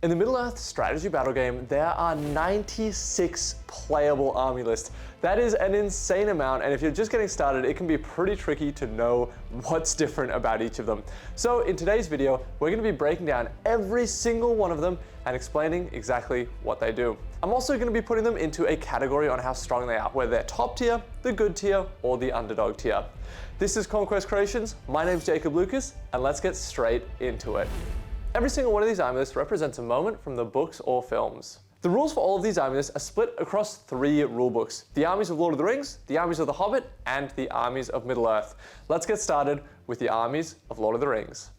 In the Middle Earth strategy battle game, there are 96 playable army lists. That is an insane amount, and if you're just getting started, it can be pretty tricky to know what's different about each of them. So in today's video, we're going to be breaking down every single one of them and explaining exactly what they do. I'm also going to be putting them into a category on how strong they are, whether they're top tier, the good tier, or the underdog tier. This is Conquest Creations, my name's Jacob Lucas, and let's get straight into it. Every single one of these army lists represents a moment from the books or films. The rules for all of these army lists are split across 3 rulebooks: the armies of Lord of the Rings, the armies of the Hobbit, and the armies of Middle Earth. Let's get started with the armies of Lord of the Rings.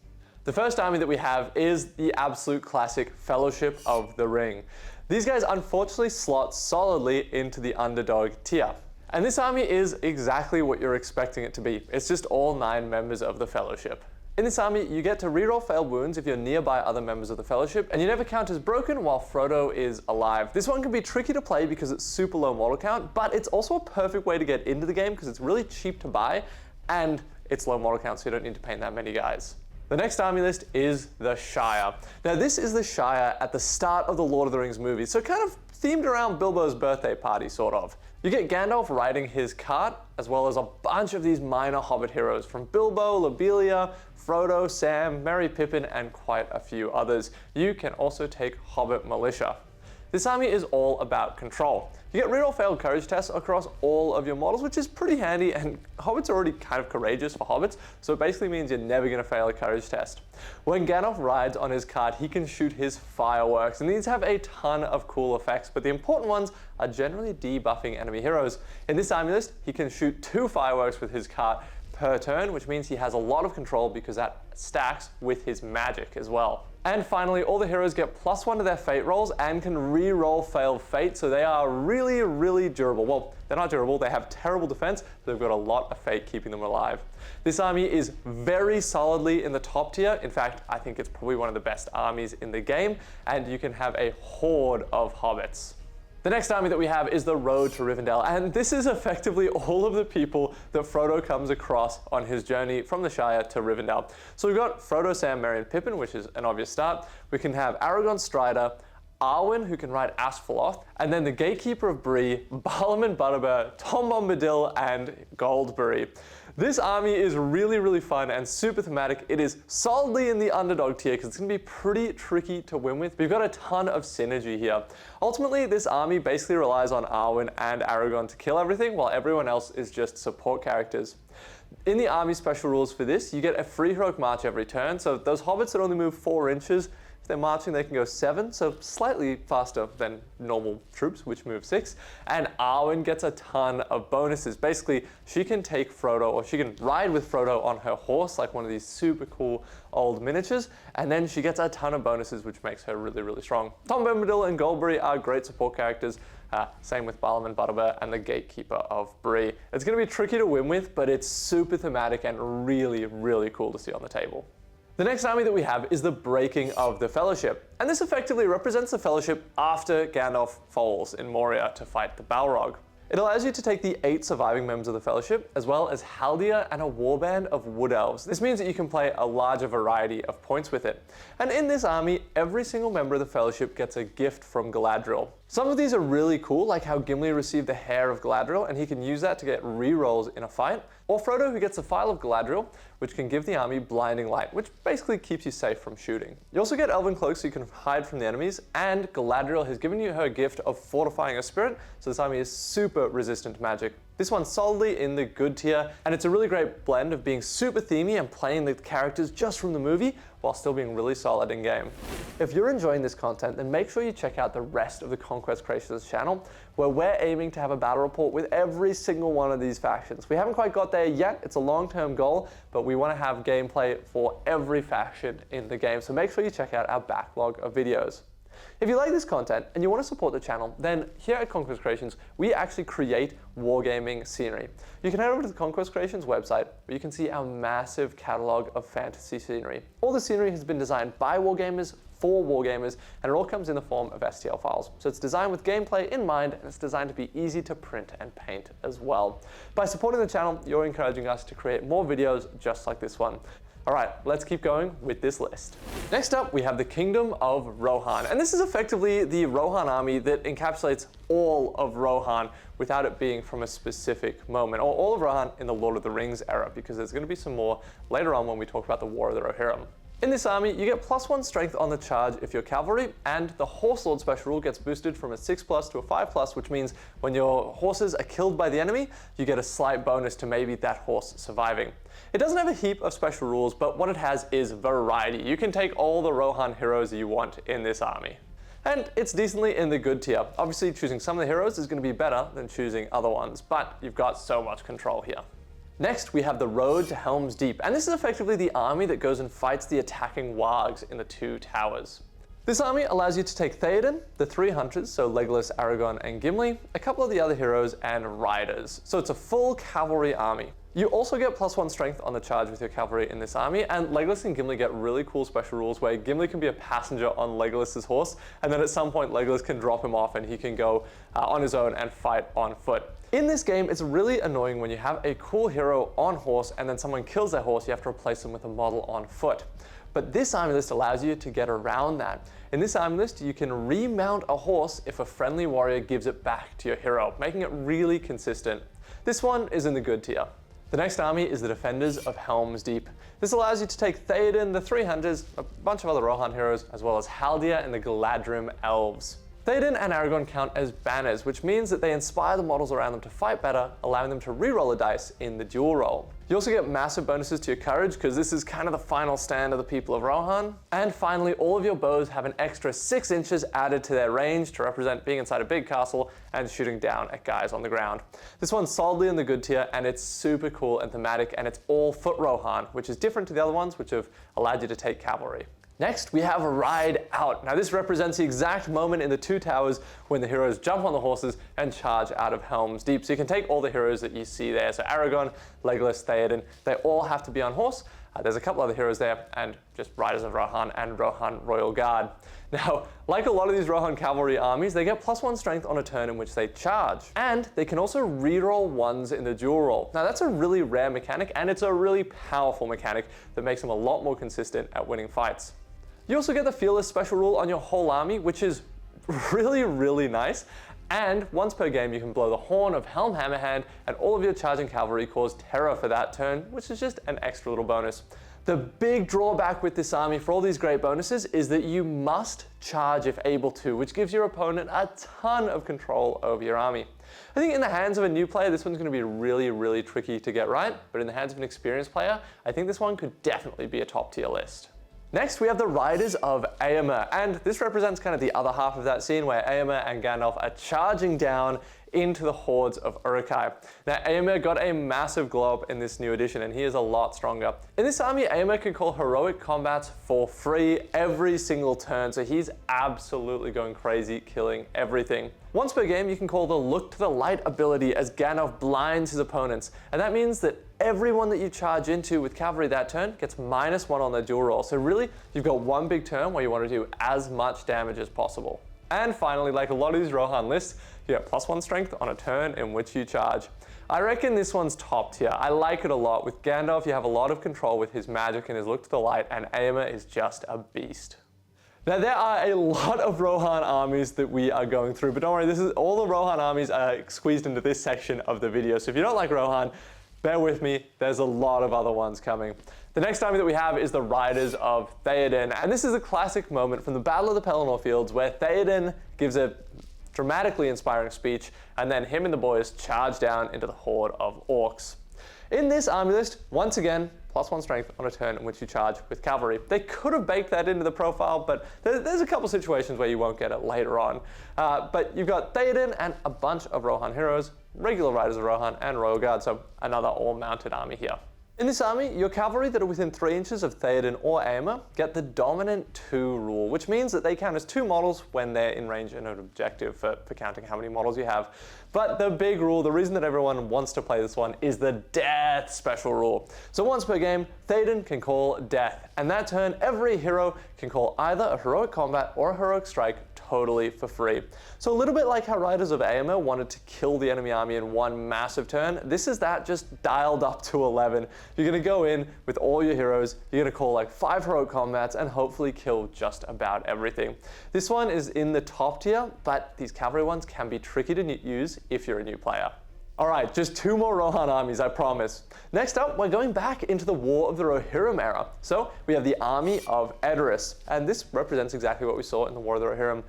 The first army that we have is the absolute classic Fellowship of the Ring. These guys unfortunately slot solidly into the underdog tier. And this army is exactly what you're expecting it to be. It's just all 9 members of the Fellowship. In this army, you get to reroll failed wounds if you're nearby other members of the Fellowship, and you never count as broken while Frodo is alive. This one can be tricky to play because it's super low mortal count, but it's also a perfect way to get into the game because it's really cheap to buy, and it's low mortal count, so you don't need to paint that many guys. The next army list is the Shire. Now this is the Shire at the start of the Lord of the Rings movies, so kind of themed around Bilbo's birthday party, sort of. You get Gandalf riding his cart, as well as a bunch of these minor Hobbit heroes from Bilbo, Lobelia, Frodo, Sam, Merry Pippin, and quite a few others. You can also take Hobbit militia. This army is all about control. You get reroll failed courage tests across all of your models, which is pretty handy, and Hobbits are already kind of courageous for Hobbits, so it basically means you're never going to fail a courage test. When Gandalf rides on his cart, he can shoot his fireworks, and these have a ton of cool effects, but the important ones are generally debuffing enemy heroes. In this army list, he can shoot 2 fireworks with his cart per turn, which means he has a lot of control because that stacks with his magic as well. And finally, all the heroes get +1 to their fate rolls and can re-roll failed fate, so they are really, really durable. Well, they're not durable, they have terrible defense, but they've got a lot of fate keeping them alive. This army is very solidly in the top tier. In fact, I think it's probably one of the best armies in the game, and you can have a horde of hobbits. The next army that we have is the Road to Rivendell, and this is effectively all of the people that Frodo comes across on his journey from the Shire to Rivendell. So we've got Frodo, Sam, Merry, and Pippin, which is an obvious start. We can have Aragorn Strider, Arwen, who can ride Asphaleth, and then the Gatekeeper of Bree, Balam and Butterbur, Tom Bombadil, and Goldberry. This army is really, really fun and super thematic. It is solidly in the underdog tier because it's going to be pretty tricky to win with. We've got a ton of synergy here. Ultimately, this army basically relies on Arwen and Aragorn to kill everything, while everyone else is just support characters. In the army special rules for this, you get a free heroic march every turn, so those hobbits that only move 4 inches, if they're marching, they can go 7, so slightly faster than normal troops, which move 6. And Arwen gets a ton of bonuses. Basically, she can take Frodo, or she can ride with Frodo on her horse, like one of these super cool old miniatures, and then she gets a ton of bonuses, which makes her really, really strong. Tom Bombadil and Goldberry are great support characters. Same with Balam and Butterbur and the Gatekeeper of Bree. It's going to be tricky to win with, but it's super thematic and really, really cool to see on the table. The next army that we have is the Breaking of the Fellowship, and this effectively represents the Fellowship after Gandalf falls in Moria to fight the Balrog. It allows you to take the 8 surviving members of the Fellowship, as well as Haldir and a warband of Wood Elves. This means that you can play a larger variety of points with it. And in this army, every single member of the Fellowship gets a gift from Galadriel. Some of these are really cool, like how Gimli received the hair of Galadriel, and he can use that to get re-rolls in a fight. Or Frodo, who gets a file of Galadriel, which can give the army blinding light, which basically keeps you safe from shooting. You also get Elven Cloaks so you can hide from the enemies, and Galadriel has given you her gift of fortifying a spirit, so this army is super resistant to magic. This one's solidly in the good tier, and it's a really great blend of being super themey and playing the characters just from the movie, while still being really solid in game. If you're enjoying this content, then make sure you check out the rest of the Conquest Creations channel, where we're aiming to have a battle report with every single one of these factions. We haven't quite got there yet, it's a long-term goal, but we want to have gameplay for every faction in the game, so make sure you check out our backlog of videos. If you like this content and you want to support the channel, then here at Conquest Creations, we actually create wargaming scenery. You can head over to the Conquest Creations website, where you can see our massive catalog of fantasy scenery. All the scenery has been designed by wargamers for wargamers, and it all comes in the form of STL files. So it's designed with gameplay in mind, and it's designed to be easy to print and paint as well. By supporting the channel, you're encouraging us to create more videos just like this one. All right, let's keep going with this list. Next up, we have the Kingdom of Rohan. And this is effectively the Rohan army that encapsulates all of Rohan without it being from a specific moment, or all of Rohan in the Lord of the Rings era, because there's going to be some more later on when we talk about the War of the Rohirrim. In this army, you get +1 strength on the charge if you're cavalry, and the Horse Lord special rule gets boosted from a 6+ to a 5+, which means when your horses are killed by the enemy, you get a slight bonus to maybe that horse surviving. It doesn't have a heap of special rules, but what it has is variety. You can take all the Rohan heroes you want in this army. And it's decently in the good tier. Obviously, choosing some of the heroes is going to be better than choosing other ones, but you've got so much control here. Next, we have the Road to Helm's Deep, and this is effectively the army that goes and fights the attacking wargs in the Two Towers. This army allows you to take Theoden, the 3 hunters, so Legolas, Aragorn, and Gimli, a couple of the other heroes, and riders. So it's a full cavalry army. You also get +1 strength on the charge with your cavalry in this army, and Legolas and Gimli get really cool special rules where Gimli can be a passenger on Legolas's horse, and then at some point Legolas can drop him off and he can go on his own and fight on foot. In this game, it's really annoying when you have a cool hero on horse and then someone kills their horse, you have to replace them with a model on foot. But this army list allows you to get around that. In this army list, you can remount a horse if a friendly warrior gives it back to your hero, making it really consistent. This one is in the good tier. The next army is the Defenders of Helm's Deep. This allows you to take Theoden, the 3 hunters, a bunch of other Rohan heroes, as well as Haldir and the Galadrim elves. Theoden and Aragorn count as banners, which means that they inspire the models around them to fight better, allowing them to re-roll a dice in the duel roll. You also get massive bonuses to your courage, because this is kind of the final stand of the people of Rohan. And finally, all of your bows have an extra 6 inches added to their range to represent being inside a big castle and shooting down at guys on the ground. This one's solidly in the good tier, and it's super cool and thematic, and it's all foot Rohan, which is different to the other ones, which have allowed you to take cavalry. Next, we have Ride Out. Now this represents the exact moment in the Two Towers when the heroes jump on the horses and charge out of Helm's Deep. So you can take all the heroes that you see there. So Aragorn, Legolas, Theoden, they all have to be on horse. There's a couple other heroes there, and just Riders of Rohan and Rohan Royal Guard. Now, like a lot of these Rohan cavalry armies, they get +1 strength on a turn in which they charge. And they can also reroll 1s in the duel roll. Now that's a really rare mechanic, and it's a really powerful mechanic that makes them a lot more consistent at winning fights. You also get the Fearless special rule on your whole army, which is really, really nice. And once per game, you can blow the horn of Helm Hammerhand, and all of your charging cavalry cause terror for that turn, which is just an extra little bonus. The big drawback with this army for all these great bonuses is that you must charge if able to, which gives your opponent a ton of control over your army. I think in the hands of a new player, this one's going to be really, really tricky to get right, but in the hands of an experienced player, I think this one could definitely be a top tier list. Next, we have the Riders of Eomer, and this represents kind of the other half of that scene where Eomer and Gandalf are charging down into the hordes of Uruk-hai. Now, Eomer got a massive glow up in this new edition, and he is a lot stronger. In this army, Eomer can call heroic combats for free every single turn, so he's absolutely going crazy, killing everything. Once per game, you can call the Look to the Light ability as Gandalf blinds his opponents, and that means that everyone that you charge into with cavalry that turn gets -1 on their duel roll. So really, you've got one big turn where you want to do as much damage as possible. And finally, like a lot of these Rohan lists, you get +1 strength on a turn in which you charge. I reckon this one's top tier. I like it a lot. With Gandalf, you have a lot of control with his magic and his Look to the Light, and Eomer is just a beast. Now, there are a lot of Rohan armies that we are going through, but don't worry, this is all the Rohan armies are squeezed into this section of the video. So if you don't like Rohan, bear with me, there's a lot of other ones coming. The next army that we have is the Riders of Theoden, and this is a classic moment from the Battle of the Pelennor Fields where Theoden gives a dramatically inspiring speech, and then him and the boys charge down into the horde of orcs. In this army list, once again, +1 strength on a turn in which you charge with cavalry. They could have baked that into the profile, but there's a couple situations where you won't get it later on. But you've got Theoden and a bunch of Rohan heroes, regular Riders of Rohan, and Royal Guard, so another all-mounted army here. In this army, your cavalry that are within 3 inches of Theoden or Eomer get the Dominant 2 rule, which means that they count as 2 models when they're in range and an objective for counting how many models you have. But the big rule, the reason that everyone wants to play this one, is the Death special rule. So once per game, Theoden can call Death, and that turn, every hero can call either a heroic combat or a heroic strike totally for free. So a little bit like how Riders of Eomer wanted to kill the enemy army in one massive turn, this is that just dialed up to 11. You're going to go in with all your heroes, you're going to call like 5 heroic combats and hopefully kill just about everything. This one is in the top tier, but these cavalry ones can be tricky to use if you're a new player. Alright, just 2 more Rohan armies, I promise. Next up, we're going back into the War of the Rohirrim era. So we have the army of Edoras, and this represents exactly what we saw in the War of the Rohirrim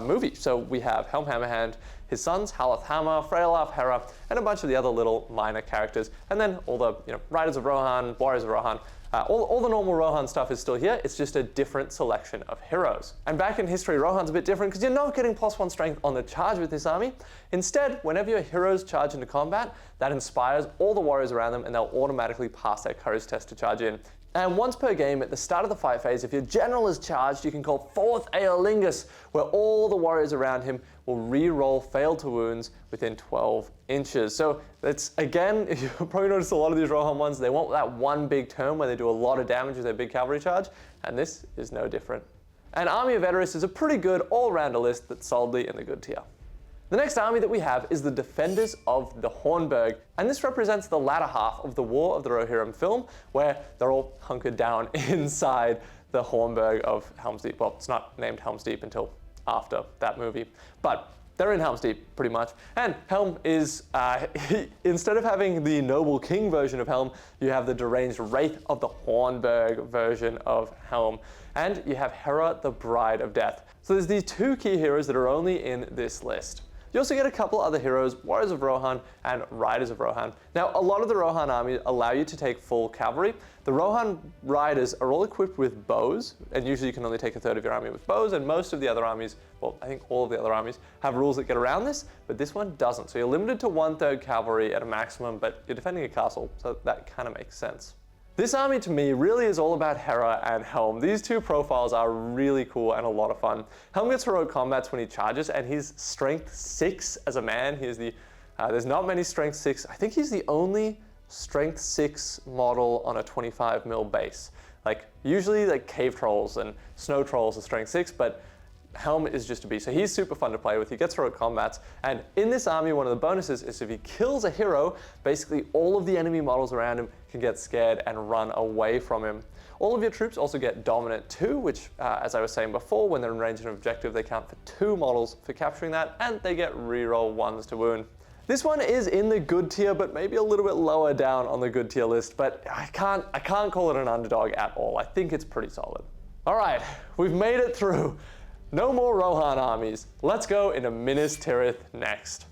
movie. So we have Helm Hammerhand, his sons, Halath Hammer, Freyalaf, Hera, and a bunch of the other little minor characters. And then all the Riders of Rohan, Warriors of Rohan, all the normal Rohan stuff is still here, it's just a different selection of heroes. And back in history, Rohan's a bit different because you're not getting +1 strength on the charge with this army. Instead, whenever your heroes charge into combat, that inspires all the warriors around them and they'll automatically pass their courage test to charge in. And once per game, at the start of the fight phase, if your general is charged, you can call 4th Eolingus, where all the warriors around him will re-roll failed to wounds within 12 inches. So that's, again, you probably noticed a lot of these Rohan ones, they want that one big turn where they do a lot of damage with their big cavalry charge, and this is no different. And Army of Edoras is a pretty good all-rounder list that's solidly in the good tier. The next army that we have is the Defenders of the Hornburg, and this represents the latter half of the War of the Rohirrim film, where they're all hunkered down inside the Hornburg of Helm's Deep. Well, it's not named Helm's Deep until after that movie, but they're in Helm's Deep, pretty much. And Helm is, instead of having the noble king version of Helm, you have the deranged Wraith of the Hornburg version of Helm. And you have Hera, the Bride of Death. So there's these 2 key heroes that are only in this list. You also get a couple other heroes, Warriors of Rohan and Riders of Rohan. Now, a lot of the Rohan armies allow you to take full cavalry. The Rohan riders are all equipped with bows, and usually you can only take a third of your army with bows, and most of the other armies, well, I think all of the other armies, have rules that get around this, but this one doesn't. So you're limited to 1/3 cavalry at a maximum, but you're defending a castle, so that kind of makes sense. This army to me really is all about Hera and Helm. These 2 profiles are really cool and a lot of fun. Helm gets heroic combats when he charges, and he's strength 6 as a man. He is the, there's not many strength 6. I think he's the only strength 6 model on a 25 mil base. Like usually like cave trolls and snow trolls are strength 6, but Helm is just a beast. So he's super fun to play with. He gets heroic combats. And in this army, one of the bonuses is if he kills a hero, basically all of the enemy models around him can get scared and run away from him. All of your troops also get dominant 2, which, as I was saying before, when they're in range of an objective, they count for 2 models for capturing that, and they get reroll 1s to wound. This one is in the good tier, but maybe a little bit lower down on the good tier list, but I can't call it an underdog at all. I think it's pretty solid. All right, we've made it through. No more Rohan armies. Let's go into Minas Tirith next.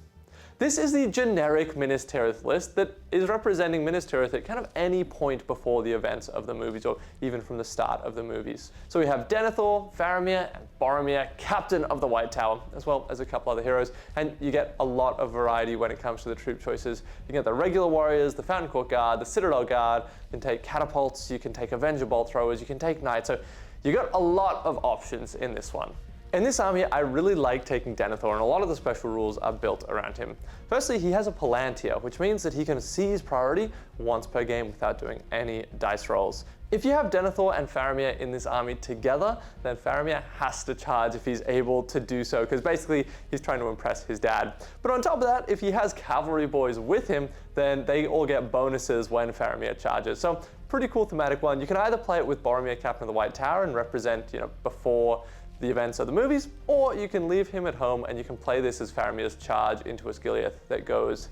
This is the generic Minas Tirith list that is representing Minas Tirith at kind of any point before the events of the movies, or even from the start of the movies. So we have Denethor, Faramir, and Boromir, Captain of the White Tower, as well as a couple other heroes, and you get a lot of variety when it comes to the troop choices. You get the regular warriors, the Fountain Court Guard, the Citadel Guard, you can take catapults, you can take Avenger Bolt Throwers, you can take knights, so you got a lot of options in this one. In this army, I really like taking Denethor, and a lot of the special rules are built around him. Firstly, he has a Palantir, which means that he can seize priority once per game without doing any dice rolls. If you have Denethor and Faramir in this army together, then Faramir has to charge if he's able to do so, because basically he's trying to impress his dad. But on top of that, if he has cavalry boys with him, then they all get bonuses when Faramir charges. So pretty cool thematic one. You can either play it with Boromir, Captain of the White Tower, and represent, before the events of the movies, or you can leave him at home and you can play this as Faramir's charge into Osgiliath that goes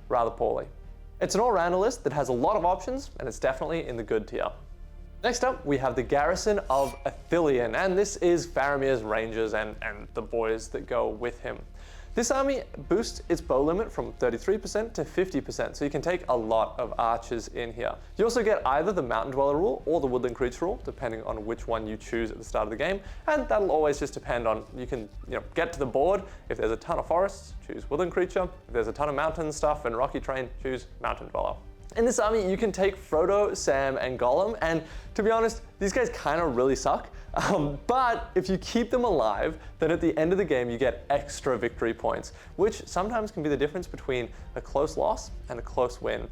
rather poorly. It's an all-rounder list that has a lot of options, and it's definitely in the good tier. Next up, we have the Garrison of Ithilien, and this is Faramir's rangers and the boys that go with him. This army boosts its bow limit from 33% to 50%, so you can take a lot of archers in here. You also get either the Mountain Dweller rule or the Woodland Creature rule, depending on which one you choose at the start of the game, and that'll always just depend on, you can get to the board. If there's a ton of forests, choose Woodland Creature. If there's a ton of mountain stuff and rocky terrain, choose Mountain Dweller. In this army, you can take Frodo, Sam, and Gollum, and to be honest, these guys kind of really suck. But if you keep them alive, then at the end of the game, you get extra victory points, which sometimes can be the difference between a close loss and a close win.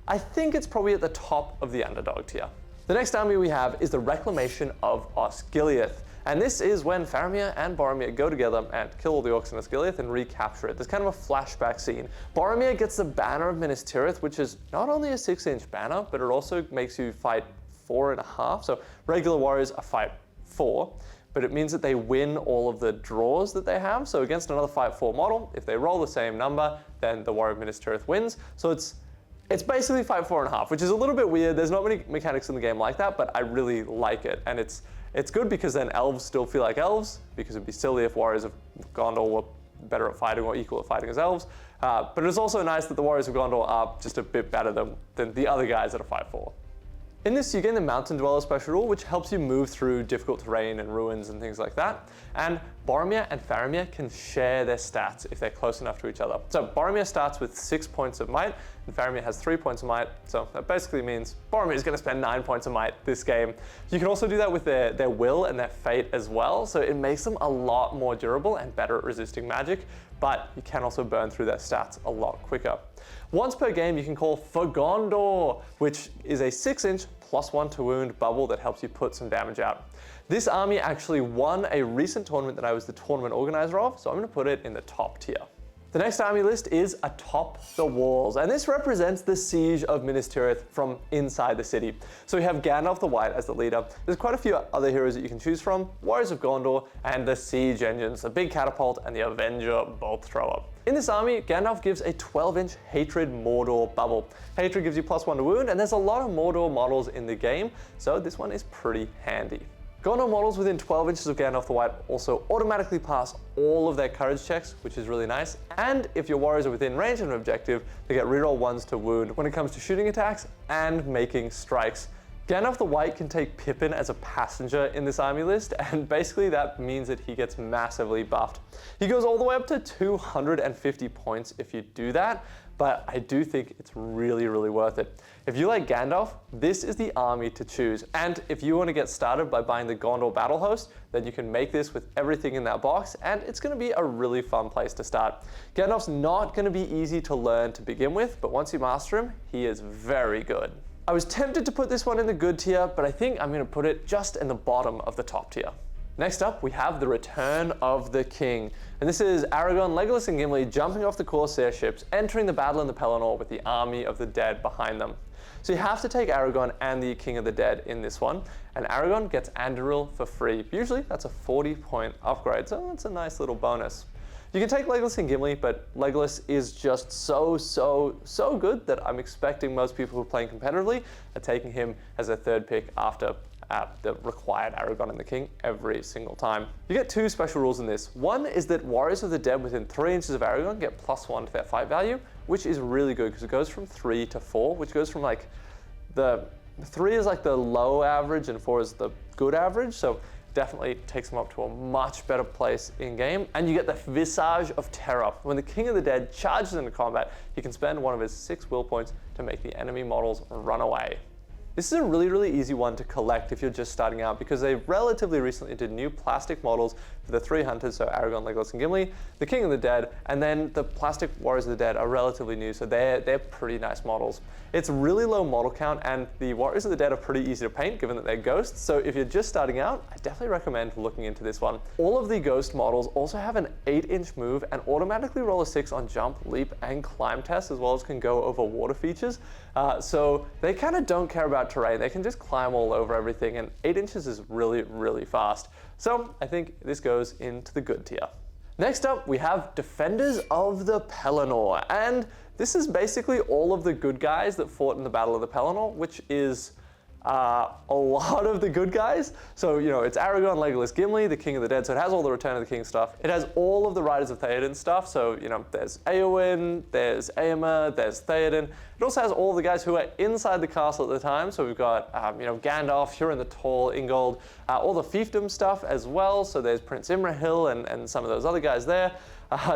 I think it's probably at the top of the underdog tier. The next army we have is the Reclamation of Osgiliath. And this is when Faramir and Boromir go together and kill all the orcs in Osgiliath and recapture it. There's kind of a flashback scene. Boromir gets the banner of Minas Tirith, which is not only a 6-inch banner, but it also makes you fight 4.5. So regular warriors are fight 4, but it means that they win all of the draws that they have. So against another fight 4 model, if they roll the same number, then the warrior of Minas Tirith wins. So it's basically fight 4.5, which is a little bit weird. There's not many mechanics in the game like that, but I really like it. And it's good because then elves still feel like elves, because it'd be silly if warriors of Gondor were better at fighting or equal at fighting as elves. But it's also nice that the warriors of Gondor are just a bit better than the other guys that are fight 4. In this, you gain the Mountain Dweller special rule, which helps you move through difficult terrain and ruins and things like that. And Boromir and Faramir can share their stats if they're close enough to each other. So Boromir starts with 6 points of might, and Faramir has 3 points of might. So that basically means Boromir is going to spend 9 points of might this game. You can also do that with their will and their fate as well. So it makes them a lot more durable and better at resisting magic, but you can also burn through their stats a lot quicker. Once per game, you can call for Gondor, which is a 6-inch +1 to wound bubble that helps you put some damage out. This army actually won a recent tournament that I was the tournament organizer of, so I'm going to put it in the top tier. The next army list is Atop the Walls, and this represents the siege of Minas Tirith from inside the city. So we have Gandalf the White as the leader. There's quite a few other heroes that you can choose from, Warriors of Gondor, and the Siege Engines, the Big Catapult, and the Avenger Bolt Thrower. In this army, Gandalf gives a 12-inch Hatred Mordor bubble. Hatred gives you +1 to wound, and there's a lot of Mordor models in the game, so this one is pretty handy. Gondor models within 12 inches of Gandalf the White also automatically pass all of their courage checks, which is really nice. And if your warriors are within range of an objective, they get reroll 1s to wound when it comes to shooting attacks and making strikes. Gandalf the White can take Pippin as a passenger in this army list, and basically that means that he gets massively buffed. He goes all the way up to 250 points if you do that, but I do think it's really, really worth it. If you like Gandalf, this is the army to choose. And if you want to get started by buying the Gondor Battle Host, then you can make this with everything in that box, and it's going to be a really fun place to start. Gandalf's not going to be easy to learn to begin with, but once you master him, he is very good. I was tempted to put this one in the good tier, but I think I'm going to put it just in the bottom of the top tier. Next up, we have the Return of the King. And this is Aragorn, Legolas, and Gimli jumping off the Corsair ships, entering the battle in the Pelennor with the army of the dead behind them. So you have to take Aragorn and the King of the Dead in this one, and Aragorn gets Anduril for free. Usually that's a 40-point upgrade, so that's a nice little bonus. You can take Legolas and Gimli, but Legolas is just so good that I'm expecting most people who are playing competitively are taking him as a third pick after the required Aragorn and the King every single time. You get 2 special rules in this. One is that Warriors of the Dead within 3 inches of Aragorn get +1 to their fight value, which is really good because it goes from 3 to 4, which goes from like the 3 is like the low average and 4 is the good average. So definitely takes them up to a much better place in game. And you get the Visage of Terror. When the King of the Dead charges into combat, he can spend one of his 6 will points to make the enemy models run away. This is a really, really easy one to collect if you're just starting out, because they relatively recently did new plastic models for the 3 hunters, so Aragorn, Legolas, and Gimli, the King of the Dead, and then the plastic Warriors of the Dead are relatively new, so they're pretty nice models. It's really low model count, and the Warriors of the Dead are pretty easy to paint given that they're ghosts, so if you're just starting out, I definitely recommend looking into this one. All of the ghost models also have an 8-inch move and automatically roll a 6 on jump, leap, and climb tests, as well as can go over water features. So they kind of don't care about terrain. They can just climb all over everything, and 8 inches is really, really fast. So I think this goes into the good tier. Next up, we have Defenders of the Pelennor, and this is basically all of the good guys that fought in the Battle of the Pelennor, which is a lot of the good guys. So, you know, it's Aragorn, Legolas, Gimli, the King of the Dead, so it has all the Return of the King stuff. It has all of the Riders of Theoden stuff, so, you know, there's Eowyn, there's Eomer, there's Theoden. It also has all the guys who are inside the castle at the time, so we've got, you know, Gandalf, Hurin the Tall, Ingold, all the fiefdom stuff as well, so there's Prince Imrahil and some of those other guys there.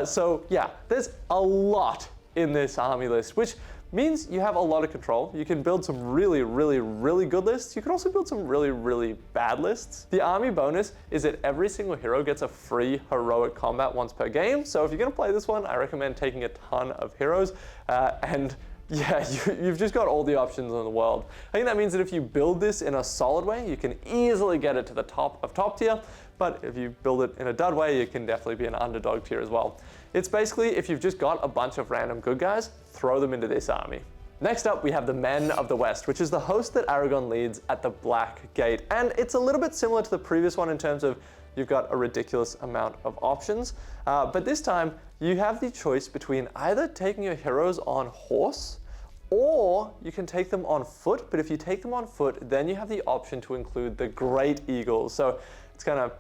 So, yeah, there's a lot in this army list, which means you have a lot of control. You can build some really, really, really good lists. You can also build some really, really bad lists. The army bonus is that every single hero gets a free heroic combat once per game. So if you're gonna play this one, I recommend taking a ton of heroes and Yeah, you've just got all the options in the world. I think that means that if you build this in a solid way, you can easily get it to the top of top tier, but if you build it in a dud way, you can definitely be an underdog tier as well. It's basically, if you've just got a bunch of random good guys, throw them into this army. Next up, we have the Men of the West, which is the host that Aragorn leads at the Black Gate. And it's a little bit similar to the previous one in terms of you've got a ridiculous amount of options. But this time, you have the choice between either taking your heroes on horse, or you can take them on foot. But if you take them on foot, then you have the option to include the Great Eagles. So it's kind of,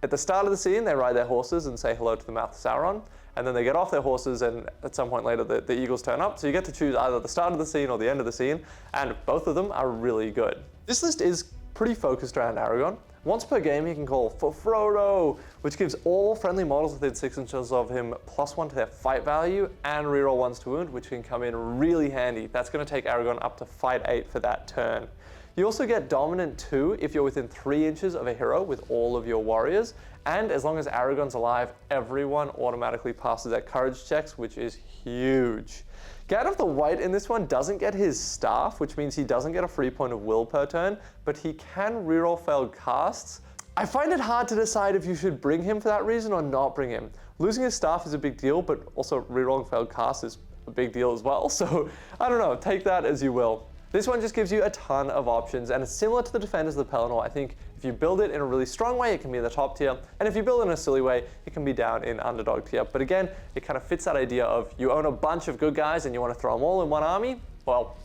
at the start of the scene, they ride their horses and say hello to the mouth of Sauron. And then they get off their horses, and at some point later, the eagles turn up. So you get to choose either the start of the scene or the end of the scene, and both of them are really good. This list is pretty focused around Aragorn. Once per game, he can call for Frodo, which gives all friendly models within 6 inches of him +1 to their fight value, and reroll 1s to wound, which can come in really handy. That's going to take Aragorn up to fight 8 for that turn. You also get Dominant 2 if you're within 3 inches of a hero with all of your warriors, and as long as Aragorn's alive, everyone automatically passes their courage checks, which is huge. Gandalf the White in this one doesn't get his staff, which means he doesn't get a free point of will per turn, but he can reroll failed casts. I find it hard to decide if you should bring him for that reason or not bring him. Losing his staff is a big deal, but also rerolling failed casts is a big deal as well, so I don't know, take that as you will. This one just gives you a ton of options, and it's similar to the Defenders of the Pelennor. I think if you build it in a really strong way, it can be in the top tier, and if you build it in a silly way, it can be down in underdog tier. But again, it kind of fits that idea of you own a bunch of good guys and you want to throw them all in one army. Well,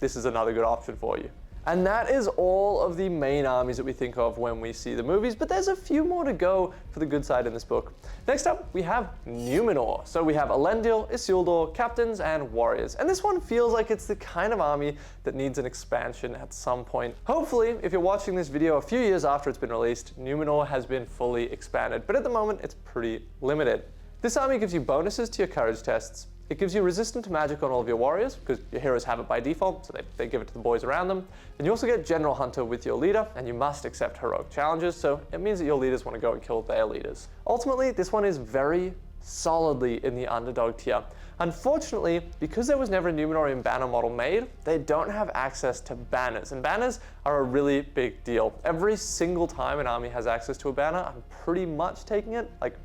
this is another good option for you. And that is all of the main armies that we think of when we see the movies, but there's a few more to go for the good side in this book. Next up, we have Numenor. So we have Elendil, Isildur, captains, and warriors. And this one feels like it's the kind of army that needs an expansion at some point. Hopefully, if you're watching this video a few years after it's been released, Numenor has been fully expanded, but at the moment, it's pretty limited. This army gives you bonuses to your courage tests. It gives you resistant to magic on all of your warriors, because your heroes have it by default, so they give it to the boys around them. And you also get General Hunter with your leader, and you must accept heroic challenges, so it means that your leaders want to go and kill their leaders. Ultimately, this one is very solidly in the underdog tier. Unfortunately, because there was never a Numenorean banner model made, they don't have access to banners, and banners are a really big deal. Every single time an army has access to a banner, I'm pretty much taking it, like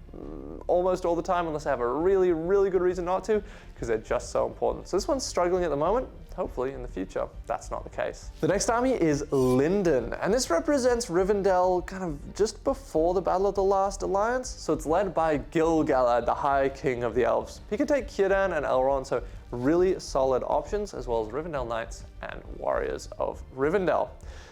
almost all the time, unless I have a really, really good reason not to, because they're just so important. So this one's struggling at the moment. Hopefully in the future, that's not the case. The next army is Lindon, and this represents Rivendell kind of just before the Battle of the Last Alliance. So it's led by Gil-galad, the High King of the Elves. He can take Círdan and Elrond, so really solid options, as well as Rivendell Knights and Warriors of Rivendell.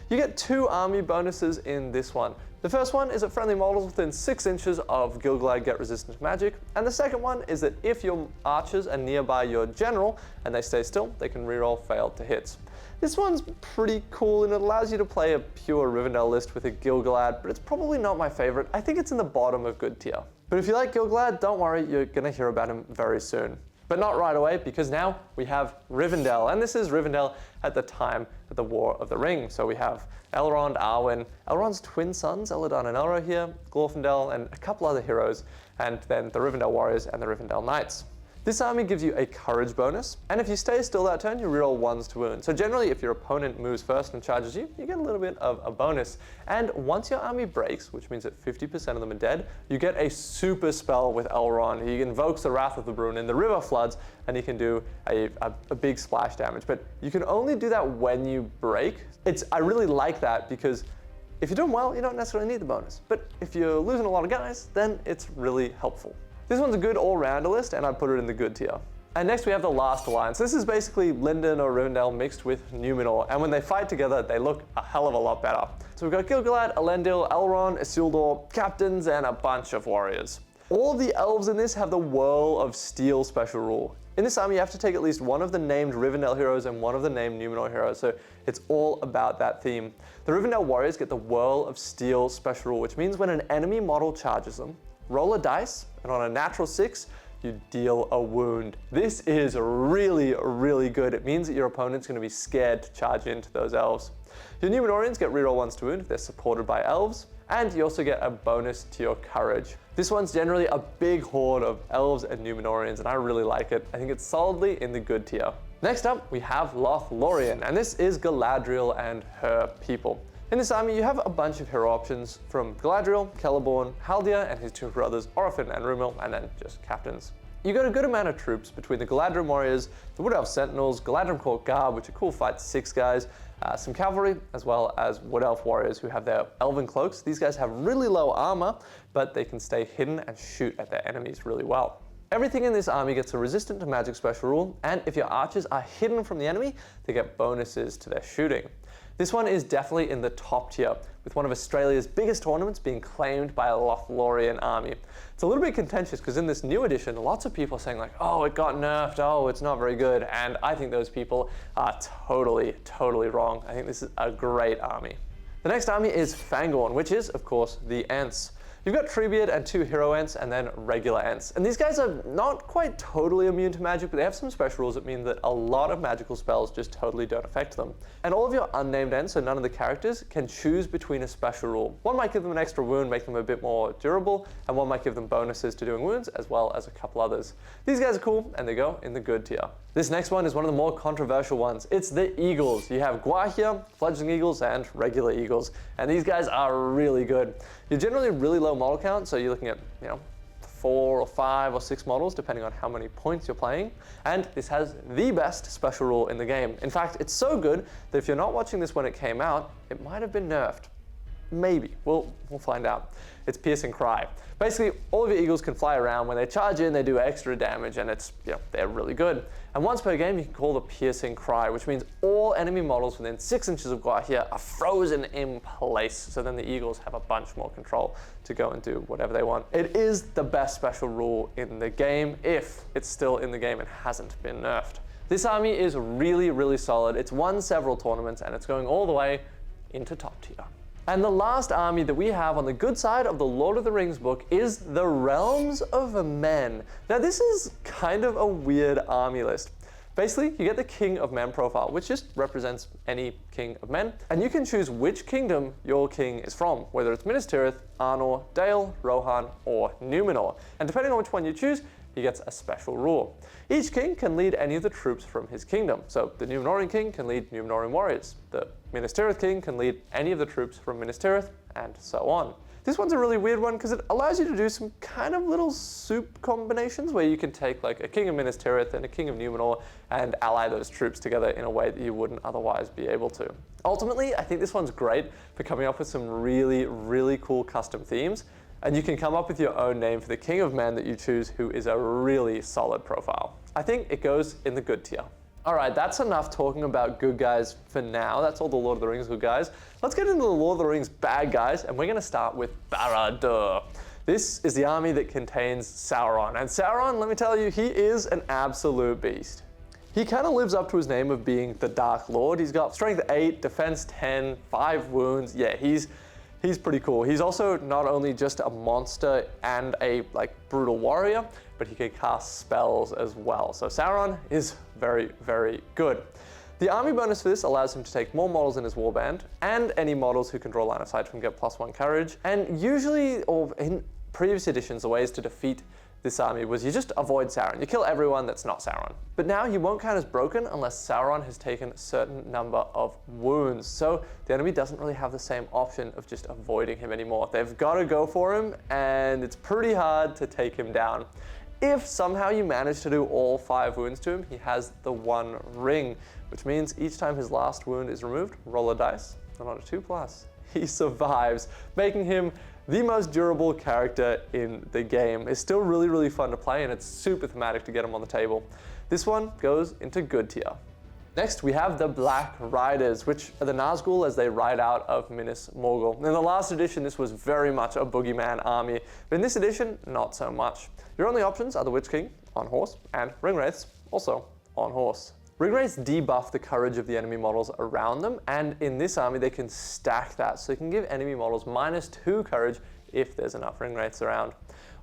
You get 2 army bonuses in this one. The first one is that friendly models within 6 inches of Gil-galad get resistant to magic, and the second one is that if your archers are nearby your general and they stay still, they can reroll failed to hits. This one's pretty cool, and it allows you to play a pure Rivendell list with a Gil-galad, but it's probably not my favorite. I think it's in the bottom of good tier. But if you like Gil-galad, don't worry, you're gonna hear about him very soon. But not right away, because now we have Rivendell, and this is Rivendell at the time of the War of the Ring. So we have Elrond, Arwen, Elrond's twin sons, Elladan and Elro here, Glorfindel, and a couple other heroes, and then the Rivendell Warriors and the Rivendell Knights. This army gives you a courage bonus, and if you stay still that turn, you reroll 1s to wound. So generally, if your opponent moves first and charges you, you get a little bit of a bonus. And once your army breaks, which means that 50% of them are dead, you get a super spell with Elrond. He invokes the Wrath of the Brune in the river floods, and he can do a big splash damage. But you can only do that when you break. I really like that, because if you're doing well, you don't necessarily need the bonus. But if you're losing a lot of guys, then it's really helpful. This one's a good all-rounder list, and I'd put it in the good tier. And next we have the Last Alliance. This is basically Lindon or Rivendell mixed with Numenor, and when they fight together, they look a hell of a lot better. So we've got Gil-galad, Elendil, Elrond, Isildur, captains, and a bunch of warriors. All of the elves in this have the Whirl of Steel special rule. In this army, you have to take at least one of the named Rivendell heroes and one of the named Numenor heroes, so it's all about that theme. The Rivendell warriors get the Whirl of Steel special rule, which means when an enemy model charges them, roll a dice, and on a natural 6, you deal a wound. This is really, really good. It means that your opponent's going to be scared to charge into those elves. Your Numenorians get reroll 1s to wound if they're supported by elves, and you also get a bonus to your courage. This one's generally a big horde of elves and Numenorians, and I really like it. I think it's solidly in the good tier. Next up, we have Lothlorien, and this is Galadriel and her people. In this army, you have a bunch of hero options from Galadriel, Celeborn, Haldir, and his two brothers Orphan and Rumil, and then just captains. You got a good amount of troops between the Galadrim warriors, the Wood Elf Sentinels, Galadrim Court Guard, which are cool 5-6 guys, some cavalry, as well as Wood Elf warriors who have their elven cloaks. These guys have really low armor, but they can stay hidden and shoot at their enemies really well. Everything in this army gets a resistant to magic special rule, and if your archers are hidden from the enemy, they get bonuses to their shooting. This one is definitely in the top tier, with one of Australia's biggest tournaments being claimed by a Lothlorien army. It's a little bit contentious because in this new edition, lots of people are saying like, oh, it got nerfed, oh, it's not very good, and I think those people are totally wrong. I think this is a great army. The next army is Fangorn, which is, of course, the Ents. You've got Treebeard and 2 Hero Ents and then regular Ents. And these guys are not quite totally immune to magic, but they have some special rules that mean that a lot of magical spells just totally don't affect them. And all of your unnamed Ents, so none of the characters, can choose between a special rule. One might give them an extra wound, make them a bit more durable, and one might give them bonuses to doing wounds, as well as a couple others. These guys are cool, and they go in the good tier. This next one is one of the more controversial ones. It's the Eagles. You have Gwaihir, Fledgling Eagles, and regular Eagles. And these guys are really good. You're generally really low model count, so you're looking at, 4 or 5 or 6 models, depending on how many points you're playing. And this has the best special rule in the game. In fact, it's so good that if you're not watching this when it came out, it might have been nerfed. Maybe. We'll find out. It's Piercing Cry. Basically, all of your Eagles can fly around. When they charge in, they do extra damage, and they're really good. And once per game, you can call the Piercing Cry, which means all enemy models within 6 inches of Gwaihir are frozen in place. So then the Eagles have a bunch more control to go and do whatever they want. It is the best special rule in the game, if it's still in the game and hasn't been nerfed. This army is really solid. It's won several tournaments, and it's going all the way into top tier. And the last army that we have on the good side of the Lord of the Rings book is the Realms of Men. Now this is kind of a weird army list. Basically, you get the King of Men profile, which just represents any King of Men, and you can choose which kingdom your king is from, whether it's Minas Tirith, Arnor, Dale, Rohan, or Numenor. And depending on which one you choose, he gets a special rule. Each king can lead any of the troops from his kingdom. So the Numenorean king can lead Numenorean warriors. The Minas Tirith king can lead any of the troops from Minas Tirith, and so on. This one's a really weird one because it allows you to do some kind of little soup combinations where you can take like a king of Minas Tirith and a king of Numenor and ally those troops together in a way that you wouldn't otherwise be able to. Ultimately, I think this one's great for coming up with some really cool custom themes. And you can come up with your own name for the King of Men that you choose, who is a really solid profile. I think it goes in the good tier. All right, that's enough talking about good guys for now. That's all the Lord of the Rings good guys. Let's get into the Lord of the Rings bad guys, and we're gonna start with Barad-Dur. This is the army that contains Sauron. And Sauron, let me tell you, he is an absolute beast. He kind of lives up to his name of being the Dark Lord. He's got strength 8, defense 10, 5 wounds. Yeah, he's pretty cool. He's also not only just a monster and a brutal warrior, but he can cast spells as well. So Sauron is very good. The army bonus for this allows him to take more models in his warband, and any models who can draw line of sight from get +1 courage. And usually, or in previous editions, the ways to defeat this army was you just avoid Sauron. You kill everyone that's not Sauron. But now he won't count as broken unless Sauron has taken a certain number of wounds. So the enemy doesn't really have the same option of just avoiding him anymore. They've got to go for him, and it's pretty hard to take him down. If somehow you manage to do all 5 wounds to him, he has the 1 ring, which means each time his last wound is removed, roll a dice, and on a 2+, he survives, making him the most durable character in the game. It's still really fun to play, and it's super thematic to get him on the table. This one goes into good tier. Next, we have the Black Riders, which are the Nazgul as they ride out of Minas Morgul. In the last edition, this was very much a boogeyman army, but in this edition, not so much. Your only options are the Witch King, on horse, and Ringwraiths, also on horse. Ringwraiths debuff the courage of the enemy models around them, and in this army they can stack that, so you can give enemy models -2 courage if there's enough Ringwraiths around.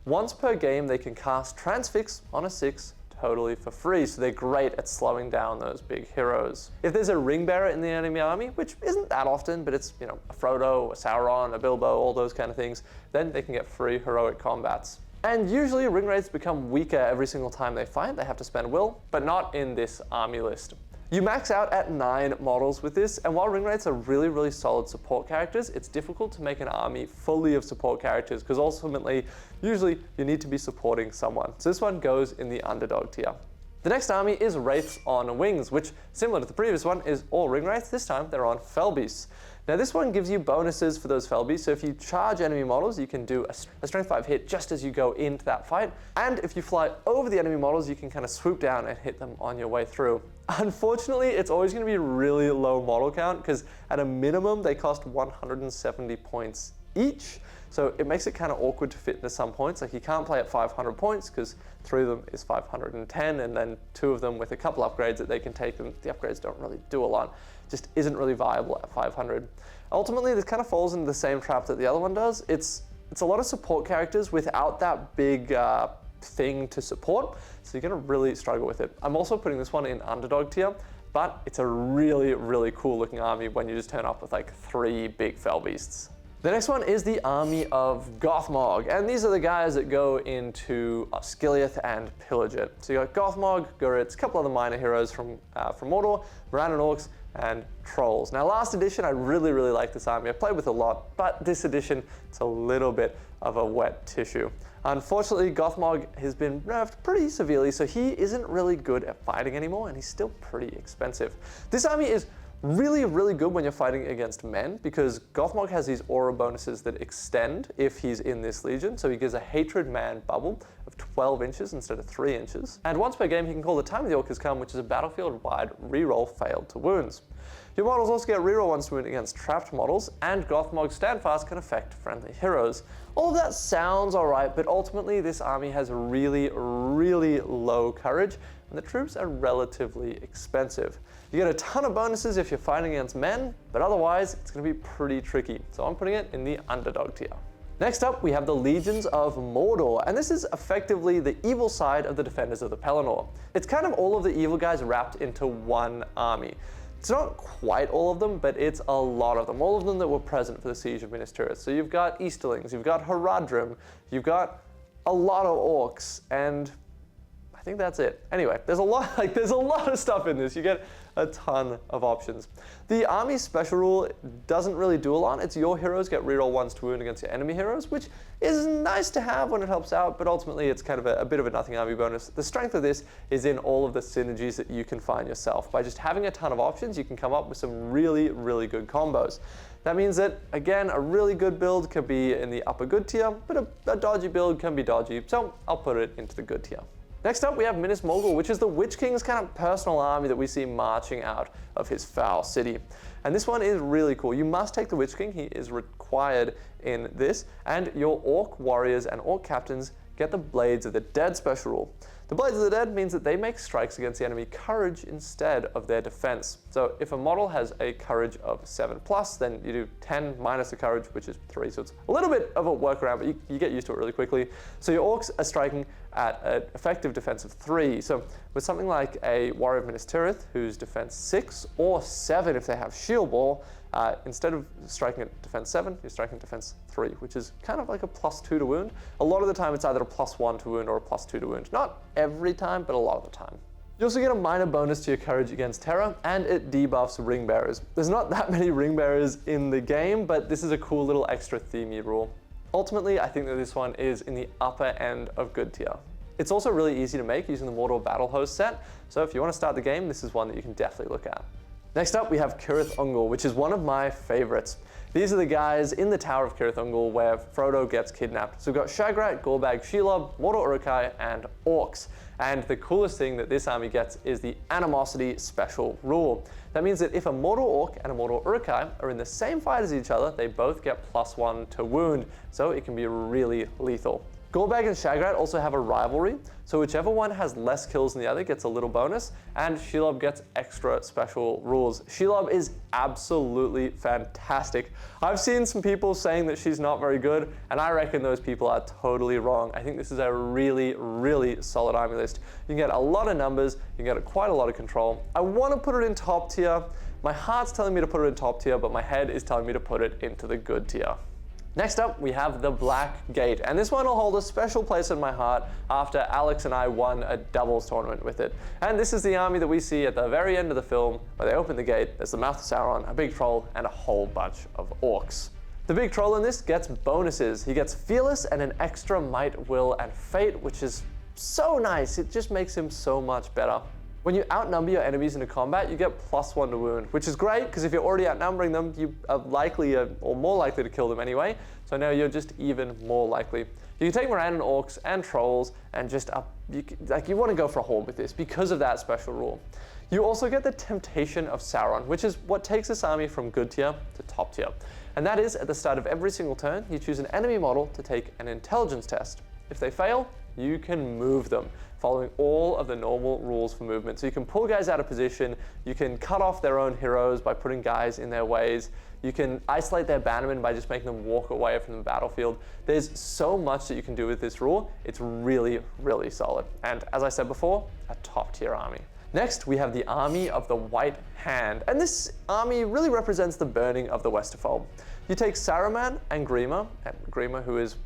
Once per game they can cast Transfix on a 6 totally for free, so they're great at slowing down those big heroes. If there's a ring bearer in the enemy army, which isn't that often, but it's, a Frodo, a Sauron, a Bilbo, all those kind of things, then they can get free heroic combats. And usually ring wraiths become weaker every single time they fight. They have to spend will, but not in this army list. You max out at 9 models with this, and while ring wraiths are really, really solid support characters, it's difficult to make an army fully of support characters because ultimately, usually you need to be supporting someone. So this one goes in the underdog tier. The next army is Wraiths on Wings, which, similar to the previous one, is all ring wraiths. This time they're on fell beasts. Now this one gives you bonuses for those fell beasts, so if you charge enemy models, you can do a strength 5 hit just as you go into that fight, and if you fly over the enemy models, you can kind of swoop down and hit them on your way through. Unfortunately, it's always going to be really low model count, because at a minimum they cost 170 points each, so it makes it kind of awkward to fit into some points. Like you can't play at 500 points because 3 of them is 510, and then 2 of them with a couple upgrades that they can take them. The upgrades don't really do a lot. Just isn't really viable at 500. Ultimately, this kind of falls into the same trap that the other one does. It's a lot of support characters without that big thing to support, so you're going to really struggle with it. I'm also putting this one in underdog tier, but it's a really, really cool looking army when you just turn up with like 3 big fell beasts. The next one is the army of Gothmog, and these are the guys that go into Osgiliath and pillage it. So you got Gothmog, Lurtz, a couple other minor heroes from Mordor, Moran and Orcs, and Trolls. Now last edition, I really, really like this army. I played with a lot, but this edition, it's a little bit of a wet tissue. Unfortunately, Gothmog has been nerfed pretty severely, so he isn't really good at fighting anymore, and he's still pretty expensive. This army is really, really good when you're fighting against men, because Gothmog has these aura bonuses that extend if he's in this legion. So he gives a hatred man bubble of 12 inches instead of 3 inches. And once per game, he can call the time of the orc has come, which is a battlefield-wide reroll failed to wounds. Your models also get reroll 1 to wound against trapped models, and Gothmog's standfast can affect friendly heroes. All of that sounds alright, but ultimately this army has really, really low courage, and the troops are relatively expensive. You get a ton of bonuses if you're fighting against men, but otherwise it's going to be pretty tricky, so I'm putting it in the underdog tier. Next up, we have the Legions of Mordor, and this is effectively the evil side of the Defenders of the Pelennor. It's kind of all of the evil guys wrapped into one army. It's not quite all of them, but it's a lot of them. All of them that were present for the Siege of Minas Tirith. So you've got Easterlings, you've got Haradrim, you've got a lot of orcs, and I think that's it. Anyway, there's a lot of stuff in this. You get a ton of options. The army special rule doesn't really do a lot. It's your heroes get reroll 1s to wound against your enemy heroes, which is nice to have when it helps out, but ultimately it's kind of a bit of a nothing army bonus. The strength of this is in all of the synergies that you can find yourself. By just having a ton of options, you can come up with some really, really good combos. That means that, again, a really good build could be in the upper good tier, but a dodgy build can be dodgy, so I'll put it into the good tier. Next up, we have Minas Morgul, which is the Witch King's kind of personal army that we see marching out of his foul city. And this one is really cool. You must take the Witch King. He is required in this. And your Orc warriors and Orc captains get the Blades of the Dead special rule. The Blades of the Dead means that they make strikes against the enemy courage instead of their defense. So if a model has a courage of 7+, then you do 10 minus the courage, which is 3. So it's a little bit of a workaround, but you get used to it really quickly. So your orcs are striking at an effective defense of 3. So with something like a Warrior of Minas Tirith, who's defense 6 or 7 if they have Shield Wall, instead of striking at defense 7, you're striking at defense 3, which is kind of like a +2 to wound. A lot of the time it's either a +1 to wound or a +2 to wound. Not every time, but a lot of the time. You also get a minor bonus to your courage against terror, and it debuffs ring bearers. There's not that many ring bearers in the game, but this is a cool little extra themey rule. Ultimately, I think that this one is in the upper end of good tier. It's also really easy to make using the Mordor Battle Host set, so if you want to start the game, this is one that you can definitely look at. Next up, we have Corinth Ungol, which is one of my favorites. These are the guys in the Tower of Corinth Ungol where Frodo gets kidnapped. So we've got Shagrat, Gorbag, Shelob, Mordor Uruk-hai, and Orcs. And the coolest thing that this army gets is the Animosity special rule. That means that if a Mordor Orc and a Mordor Uruk-hai are in the same fight as each other, they both get +1 to wound, so it can be really lethal. Gorbag and Shagrat also have a rivalry, so whichever one has less kills than the other gets a little bonus, and Shelob gets extra special rules. Shelob is absolutely fantastic. I've seen some people saying that she's not very good, and I reckon those people are totally wrong. I think this is a really, really solid army list. You can get a lot of numbers, you can get quite a lot of control. I want to put it in top tier. My heart's telling me to put it in top tier, but my head is telling me to put it into the good tier. Next up, we have the Black Gate, and this one will hold a special place in my heart after Alex and I won a doubles tournament with it. And this is the army that we see at the very end of the film, where they open the gate, there's the mouth of Sauron, a big troll, and a whole bunch of orcs. The big troll in this gets bonuses. He gets Fearless and an extra Might, Will, and Fate, which is so nice. It just makes him so much better. When you outnumber your enemies in a combat, you get +1 to wound, which is great because if you're already outnumbering them, you are likely or more likely to kill them anyway. So now you're just even more likely. You can take Morannon orcs and trolls and just you want to go for a horde with this because of that special rule. You also get the Temptation of Sauron, which is what takes this army from good tier to top tier. And that is at the start of every single turn, you choose an enemy model to take an intelligence test. If they fail, you can move them, following all of the normal rules for movement. So you can pull guys out of position, you can cut off their own heroes by putting guys in their ways, you can isolate their bannermen by just making them walk away from the battlefield. There's so much that you can do with this rule. It's really, really solid. And as I said before, a top tier army. Next, we have the Army of the White Hand, and this army really represents the burning of the Westerfold. You take Saruman and Grima who is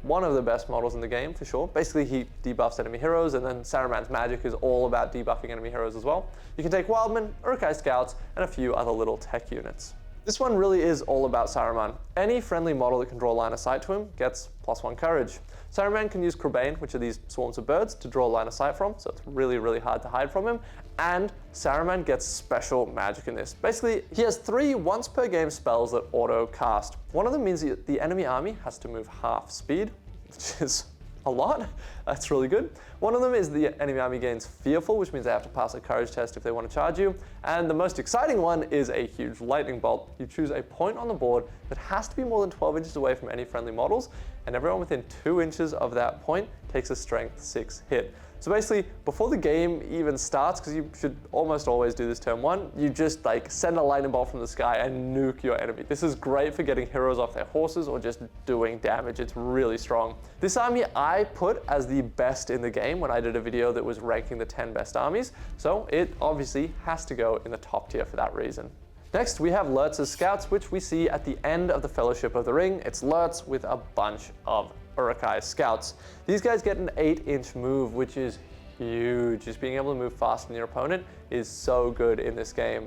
one of the best models in the game for sure. Basically, he debuffs enemy heroes, and then Saruman's magic is all about debuffing enemy heroes as well. You can take Wildmen, Uruk-hai Scouts, and a few other little tech units. This one really is all about Saruman. Any friendly model that can draw line of sight to him gets +1 courage. Saruman can use Crebain, which are these swarms of birds, to draw line of sight from, so it's really, really hard to hide from him. And Saruman gets special magic in this. Basically, he has 3 once per game spells that auto cast. One of them means that the enemy army has to move half speed, which is a lot. That's really good. One of them is the enemy army gains Fearful, which means they have to pass a courage test if they want to charge you. And the most exciting one is a huge lightning bolt. You choose a point on the board that has to be more than 12 inches away from any friendly models, and everyone within 2 inches of that point takes a strength 6 hit. So basically, before the game even starts, because you should almost always do this turn 1, you just send a lightning bolt from the sky and nuke your enemy. This is great for getting heroes off their horses or just doing damage. It's really strong. This army I put as the best in the game when I did a video that was ranking the 10 best armies, so it obviously has to go in the top tier for that reason. Next, we have Lurtz's Scouts, which we see at the end of the Fellowship of the Ring. It's Lurtz with a bunch of Uruk-hai Scouts. These guys get an 8-inch move, which is huge. Just being able to move faster than your opponent is so good in this game.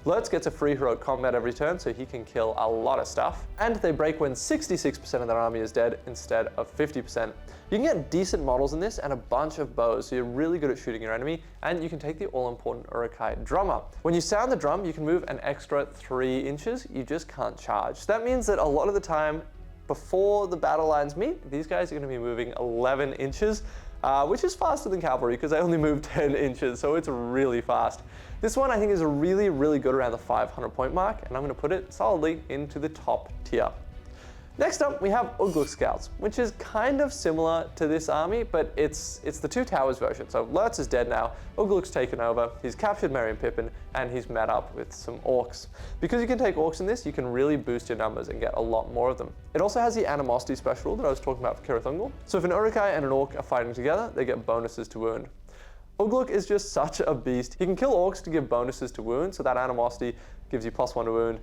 Lurtz gets a free heroic combat every turn, so he can kill a lot of stuff. And they break when 66% of their army is dead instead of 50%. You can get decent models in this and a bunch of bows, so you're really good at shooting your enemy, and you can take the all-important Uruk-hai Drummer. When you sound the drum, you can move an extra 3 inches. You just can't charge. So that means that a lot of the time, before the battle lines meet, these guys are going to be moving 11 inches, which is faster than cavalry because they only move 10 inches, so it's really fast. This one I think is really, really good around the 500 point mark, and I'm going to put it solidly into the top tier. Next up, we have Ugluk Scouts, which is kind of similar to this army, but it's the Two Towers version. So Lurtz is dead now, Ugluk's taken over, he's captured Merry and Pippin, and he's met up with some orcs. Because you can take orcs in this, you can really boost your numbers and get a lot more of them. It also has the Animosity special rule that I was talking about for Corinth Ungol. So if an Uruk-hai and an orc are fighting together, they get bonuses to wound. Ugluk is just such a beast. He can kill orcs to give bonuses to wound, so that Animosity gives you +1 to wound.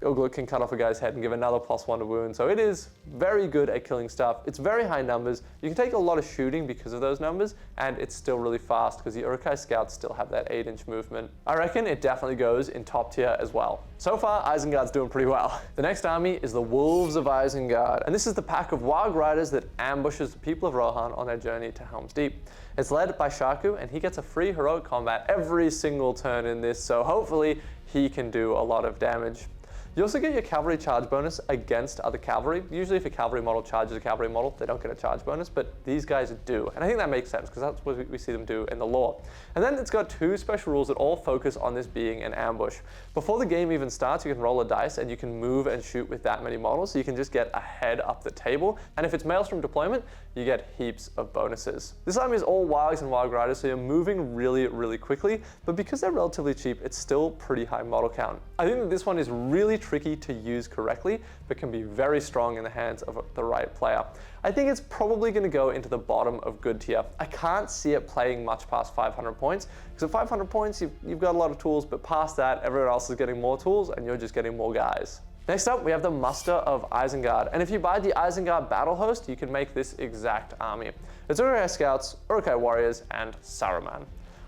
Ugluk can cut off a guy's head and give another +1 to wound, so it is very good at killing stuff. It's very high numbers. You can take a lot of shooting because of those numbers, and it's still really fast because the Uruk-hai Scouts still have that 8-inch movement. I reckon it definitely goes in top tier as well. So far, Isengard's doing pretty well. The next army is the Wolves of Isengard, and this is the pack of Warg Riders that ambushes the people of Rohan on their journey to Helm's Deep. It's led by Shaku, and he gets a free heroic combat every single turn in this, so hopefully he can do a lot of damage. You also get your cavalry charge bonus against other cavalry. Usually if a cavalry model charges a cavalry model, they don't get a charge bonus, but these guys do. And I think that makes sense because that's what we see them do in the lore. And then it's got 2 special rules that all focus on this being an ambush. Before the game even starts, you can roll a dice and you can move and shoot with that many models, so you can just get ahead up the table. And if it's Maelstrom deployment, you get heaps of bonuses. This army is all Wargs and Warg Riders, so you're moving really, really quickly, but because they're relatively cheap, it's still pretty high model count. I think that this one is really tricky to use correctly, but can be very strong in the hands of the right player. I think it's probably going to go into the bottom of good tier. I can't see it playing much past 500 points, because at 500 points, you've got a lot of tools, but past that, everyone else is getting more tools, and you're just getting more guys. Next up, we have the Muster of Isengard, and if you buy the Isengard Battle Host, you can make this exact army. It's Uruk-hai Scouts, Uruk-hai Warriors, and Saruman.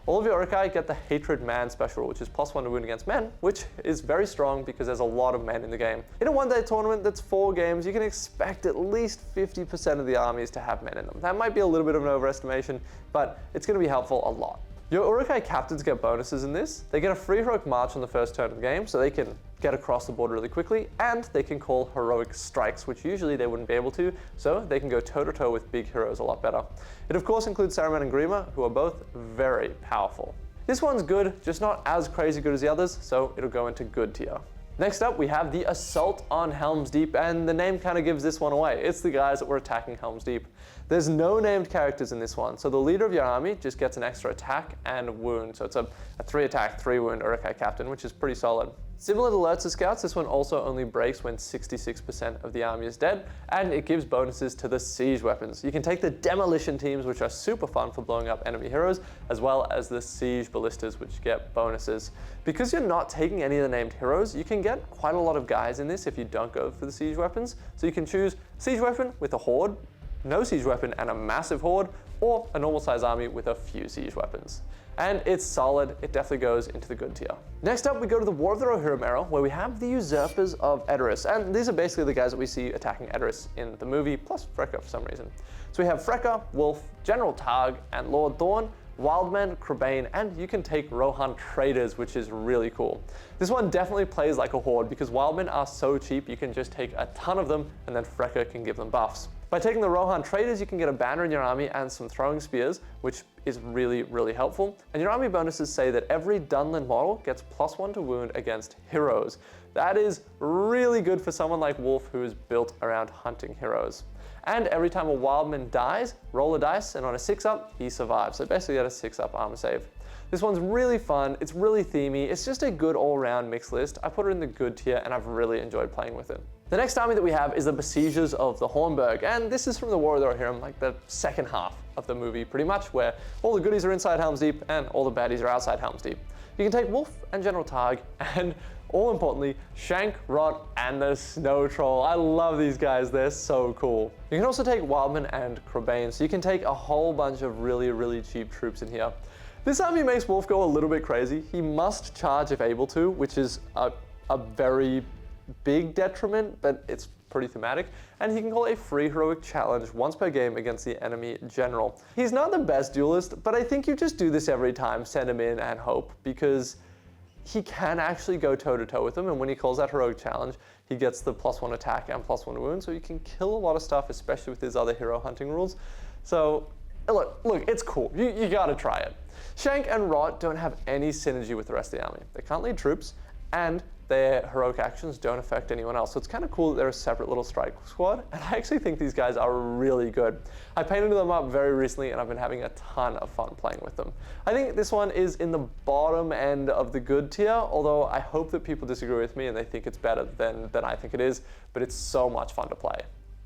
All of your Uruk-hai get the Hatred Man special, which is +1 to wound against men, which is very strong because there's a lot of men in the game. In a one-day tournament that's 4 games, you can expect at least 50% of the armies to have men in them. That might be a little bit of an overestimation, but it's going to be helpful a lot. Your Uruk-hai captains get bonuses in this. They get a free heroic march on the first turn of the game, so they can get across the board really quickly, and they can call heroic strikes, which usually they wouldn't be able to, so they can go toe-to-toe with big heroes a lot better. It of course includes Saruman and Grima, who are both very powerful. This one's good, just not as crazy good as the others, so it'll go into good tier. Next up, we have the Assault on Helm's Deep, and the name kind of gives this one away. It's the guys that were attacking Helm's Deep. There's no named characters in this one, so the leader of your army just gets an extra attack and wound. So it's a 3 attack, 3 wound Uruk-hai captain, which is pretty solid. Similar to Lurtz's scouts, this one also only breaks when 66% of the army is dead, and it gives bonuses to the siege weapons. You can take the demolition teams, which are super fun for blowing up enemy heroes, as well as the siege ballistas, which get bonuses. Because you're not taking any of the named heroes, you can get quite a lot of guys in this if you don't go for the siege weapons. So you can choose siege weapon with a horde, no siege weapon and a massive horde, or a normal size army with a few siege weapons. And it's solid, it definitely goes into the good tier. Next up, we go to the War of the Rohirrim era, where we have the Usurpers of Edoras, and these are basically the guys that we see attacking Edoras in the movie, plus Freka for some reason. So we have Freka, Wolf, General Targ, and Lord Thorn, Wildmen, Crebain, and you can take Rohan traders, which is really cool. This one definitely plays like a horde because Wildmen are so cheap you can just take a ton of them and then Freka can give them buffs. By taking the Rohan traders, you can get a banner in your army and some throwing spears, which is really, really helpful. And your army bonuses say that every Dunlin model gets +1 to wound against heroes. That is really good for someone like Wolf who is built around hunting heroes. And every time a Wildman dies, roll a dice, and on a 6-up, he survives. So basically get a 6-up armor save. This one's really fun, it's really themey, it's just a good all-round mixed list. I put it in the good tier and I've really enjoyed playing with it. The next army that we have is the Besiegers of the Hornburg, and this is from the War of the Rohirrim, like the second half of the movie pretty much, where all the goodies are inside Helm's Deep and all the baddies are outside Helm's Deep. You can take Wolf and General Targ, and all importantly, Shank, Rot, and the Snow Troll. I love these guys, they're so cool. You can also take Wildman and Crebain, so you can take a whole bunch of really, really cheap troops in here. This army makes Wolf go a little bit crazy. He must charge if able to, which is a very big detriment, but it's pretty thematic, and he can call a free heroic challenge once per game against the enemy general. He's not the best duelist, but I think you just do this every time, send him in and hope, because he can actually go toe-to-toe with them, and when he calls that heroic challenge, he gets the +1 attack and +1 wound, so you can kill a lot of stuff, especially with his other hero hunting rules. So look, it's cool. You gotta try it. Shank and Rot don't have any synergy with the rest of the army. They can't lead troops, and their heroic actions don't affect anyone else. So it's kind of cool that they're a separate little strike squad, and I actually think these guys are really good. I painted them up very recently, and I've been having a ton of fun playing with them. I think this one is in the bottom end of the good tier, although I hope that people disagree with me and they think it's better than I think it is, but it's so much fun to play.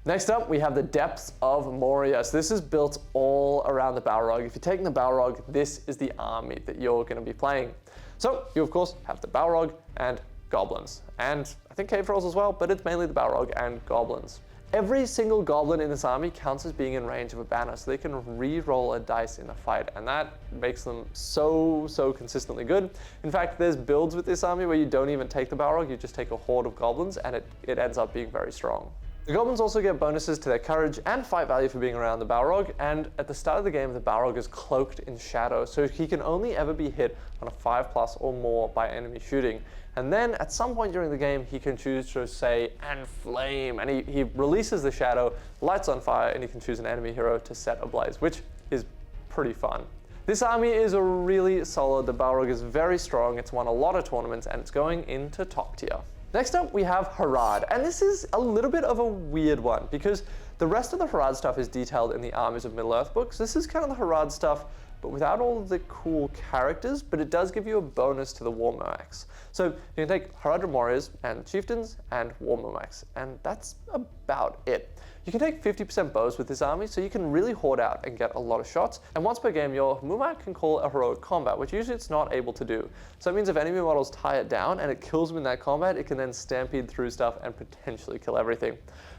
Next up, we have the Depths of Moria. So this is built all around the Balrog. If you're taking the Balrog, this is the army that you're going to be playing. So you, of course, have the Balrog and goblins, and I think cave trolls as well, but it's mainly the Balrog and goblins. Every single goblin in this army counts as being in range of a banner, so they can re-roll a dice in a fight, and that makes them so consistently good. In fact, there's builds with this army where you don't even take the Balrog, you just take a horde of goblins, and it ends up being very strong. The goblins also get bonuses to their courage and fight value for being around the Balrog, and at the start of the game, the Balrog is cloaked in shadow, so he can only ever be hit on a 5+ or more by enemy shooting. And then at some point during the game, he can choose to say, "and flame," and he releases the shadow, lights on fire, and he can choose an enemy hero to set ablaze, which is pretty fun. This army is really solid. The Balrog is very strong. It's won a lot of tournaments, and it's going into top tier. Next up, we have Harad, and this is a little bit of a weird one because The rest of the Harad stuff is detailed in the Armies of Middle Earth books. This is kind of the Harad stuff, but without all of the cool characters, but it does give you a bonus to the War Murmacs. So you can take Haradrim warriors and chieftains and War Murmacs, and that's about it. You can take 50% bows with this army, so you can really hoard out and get a lot of shots, and once per game your Murmac can call a heroic combat, which usually it's not able to do. So that means if enemy models tie it down and it kills them in that combat, it can then stampede through stuff and potentially kill everything.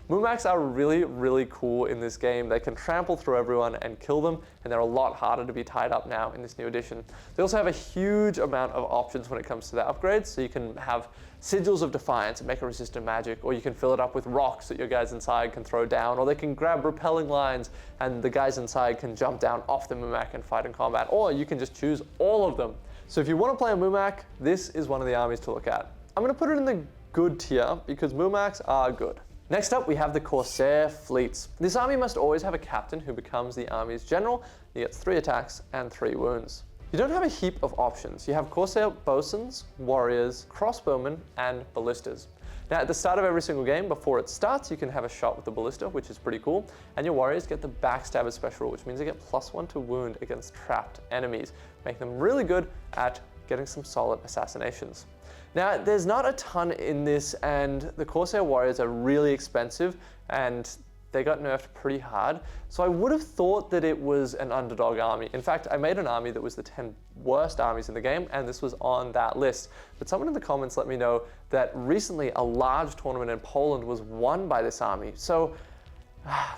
Murmacs are really, really cool in this game. They can trample through everyone and kill them, and they're a lot harder to be tied up now in this new edition. They also have a huge amount of options when it comes to their upgrades, so you can have Sigils of Defiance and make a resistant magic, or you can fill it up with rocks that your guys inside can throw down, or they can grab repelling lines and the guys inside can jump down off the Murmac and fight in combat, or you can just choose all of them. So if you want to play a Murmac, this is one of the armies to look at. I'm going to put it in the good tier because Murmacs are good. Next up, we have the Corsair Fleets. This army must always have a captain who becomes the army's general. He gets 3 attacks and 3 wounds. You don't have a heap of options. You have Corsair bosuns, warriors, crossbowmen, and ballistas. Now, at the start of every single game, before it starts, you can have a shot with the ballista, which is pretty cool, and your warriors get the Backstabber special rule, which means they get +1 to wound against trapped enemies, making them really good at getting some solid assassinations. Now, there's not a ton in this, and the Corsair warriors are really expensive, and they got nerfed pretty hard. So I would have thought that it was an underdog army. In fact, I made an army that was the 10 worst armies in the game, and this was on that list. But someone in the comments let me know that recently a large tournament in Poland was won by this army. So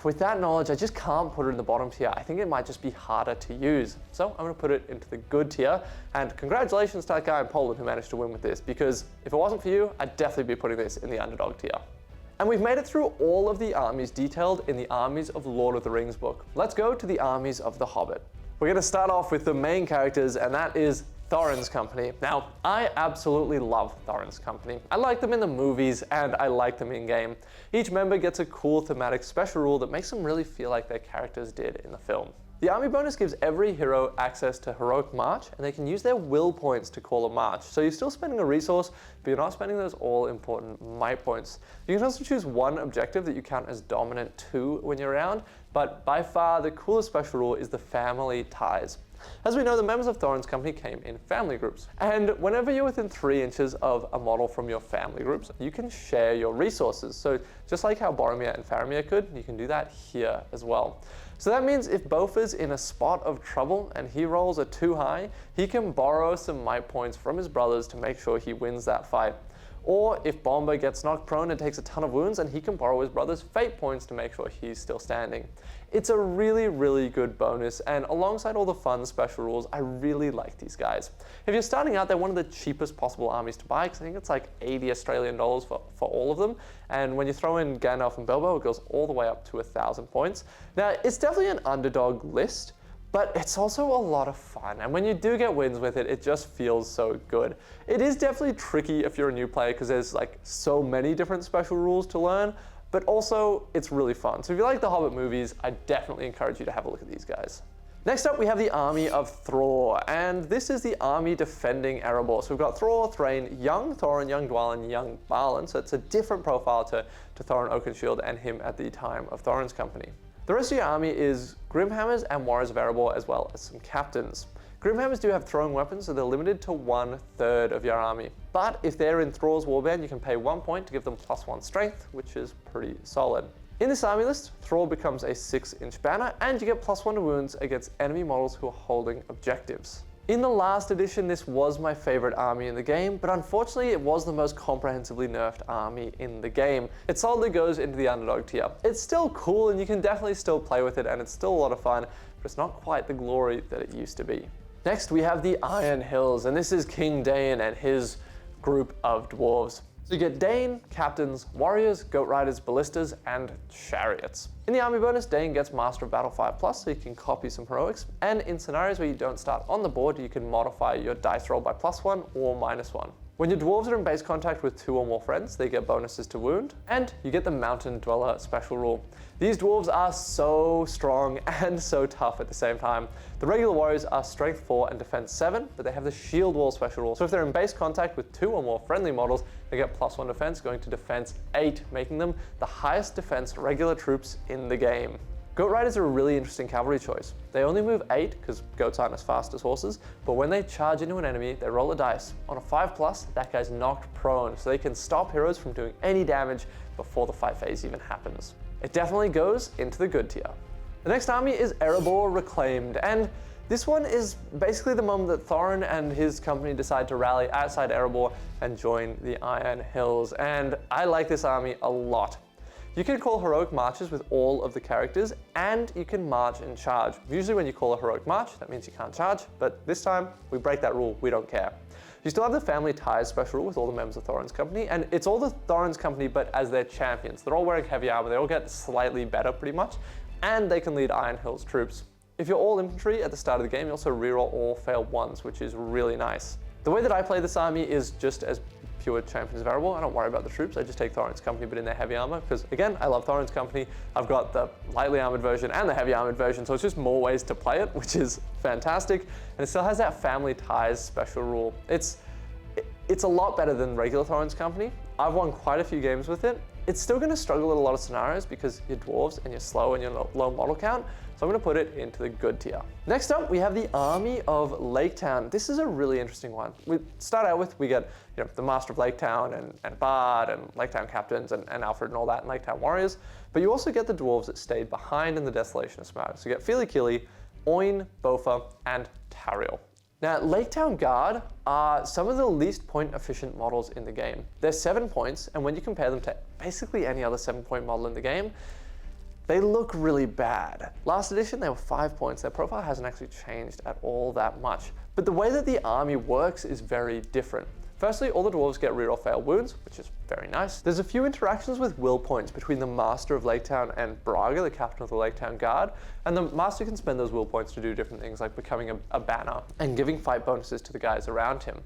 with that knowledge, I just can't put it in the bottom tier. I think it might just be harder to use. So I'm going to put it into the good tier. And congratulations to that guy in Poland who managed to win with this, because if it wasn't for you, I'd definitely be putting this in the underdog tier. And we've made it through all of the armies detailed in the Armies of Lord of the Rings book. Let's go to the Armies of the Hobbit. We're going to start off with the main characters, and that is Thorin's company. Now, I absolutely love Thorin's company. I like them in the movies, and I like them in-game. Each member gets a cool thematic special rule that makes them really feel like their characters did in the film. The army bonus gives every hero access to heroic march, and they can use their will points to call a march. So you're still spending a resource, but you're not spending those all-important might points. You can also choose one objective that you count as dominant 2 when you're around, but by far the coolest special rule is the family ties. As we know, the members of Thorin's company came in family groups, and whenever you're within 3 inches of a model from your family groups, you can share your resources. So just like how Boromir and Faramir could, you can do that here as well. So that means if Bofur's in a spot of trouble and he rolls a 2 high, he can borrow some might points from his brothers to make sure he wins that fight. Or if Bomber gets knocked prone and takes a ton of wounds, and he can borrow his brother's fate points to make sure he's still standing. It's a really, really good bonus, and alongside all the fun special rules, I really like these guys. If you're starting out, they're one of the cheapest possible armies to buy, because I think it's like 80 Australian dollars for all of them. And when you throw in Gandalf and Bilbo, it goes all the way up to 1,000 points. Now, it's definitely an underdog list, but it's also a lot of fun, and when you do get wins with it, it just feels so good. It is definitely tricky if you're a new player because there's like so many different special rules to learn, but also it's really fun. So if you like the Hobbit movies, I definitely encourage you to have a look at these guys. Next up, we have the Army of Thror, and this is the army defending Erebor. So we've got Thror, Thrain, young Thorin, young Dwalin, young Balin, so it's a different profile to Thorin Oakenshield and him at the time of Thorin's company. The rest of your army is Grimhammers and Warriors of Erebor, as well as some captains. Grimhammers do have throwing weapons, so they're limited to 1/3 of your army. But if they're in Thror's warband, you can pay 1 point to give them +1 strength, which is pretty solid. In this army list, Thror becomes a 6-inch banner, and you get +1 to wounds against enemy models who are holding objectives. In the last edition, this was my favorite army in the game, but unfortunately it was the most comprehensively nerfed army in the game. It solidly goes into the underdog tier. It's still cool, and you can definitely still play with it, and it's still a lot of fun, but it's not quite the glory that it used to be. Next, we have the Iron Hills, and this is King Dain and his group of dwarves. So you get Dain, captains, warriors, goat riders, ballistas, and chariots. In the army bonus, Dain gets Master of Battle 5+, so you can copy some heroics, and in scenarios where you don't start on the board, you can modify your dice roll by +1 or -1. When your dwarves are in base contact with 2 or more friends, they get bonuses to wound, and you get the Mountain Dweller special rule. These dwarves are so strong and so tough at the same time. The regular warriors are strength 4 and defense 7, but they have the shield wall special rule. So if they're in base contact with 2 or more friendly models, they get +1 defense, going to defense 8, making them the highest defense regular troops in the game. Goat Riders are a really interesting cavalry choice. They only move 8 because goats aren't as fast as horses, but when they charge into an enemy, they roll a dice. On a 5+, that guy's knocked prone, so they can stop heroes from doing any damage before the fight phase even happens. It definitely goes into the good tier. The next army is Erebor Reclaimed, and this one is basically the moment that Thorin and his company decide to rally outside Erebor and join the Iron Hills, and I like this army a lot. You can call heroic marches with all of the characters, and you can march and charge. Usually when you call a heroic march, that means you can't charge, but this time we break that rule, we don't care. You still have the family ties special rule with all the members of Thorin's company, and it's all the Thorin's company but as their champions. They're all wearing heavy armor, they all get slightly better pretty much, and they can lead Iron Hills troops. If you're all infantry at the start of the game, you also reroll all failed ones, which is really nice. The way that I play this army is just as pure champions of Erebor. I don't worry about the troops, I just take Thorin's company but in their heavy armor, because again, I love Thorin's company. I've got the lightly armored version and the heavy armored version, so it's just more ways to play it, which is fantastic. And it still has that family ties special rule. It's a lot better than regular Thorin's company. I've won quite a few games with it. It's still going to struggle in a lot of scenarios because you're dwarves and you're slow and you're low model count, so I'm going to put it into the good tier. Next up, we have the Army of Lake Town. This is a really interesting one. We start out with, we get the Master of Lake Town and Bard and Lake Town captains and Alfred and all that and Lake Town warriors, but you also get the dwarves that stayed behind in the Desolation of Smaug. So you get Fili Kili, Oin, Bofa, and Tariel. Now, Lake Town Guard are some of the least point efficient models in the game. They're 7 points, and when you compare them to basically any other 7-point model in the game, they look really bad. Last edition, they were 5 points. Their profile hasn't actually changed at all that much. But the way that the army works is very different. Firstly, all the dwarves get reroll failed wounds, which is very nice. There's a few interactions with will points between the Master of Lake Town and Braga, the captain of the Lake Town Guard, and the Master can spend those will points to do different things like becoming a banner and giving fight bonuses to the guys around him.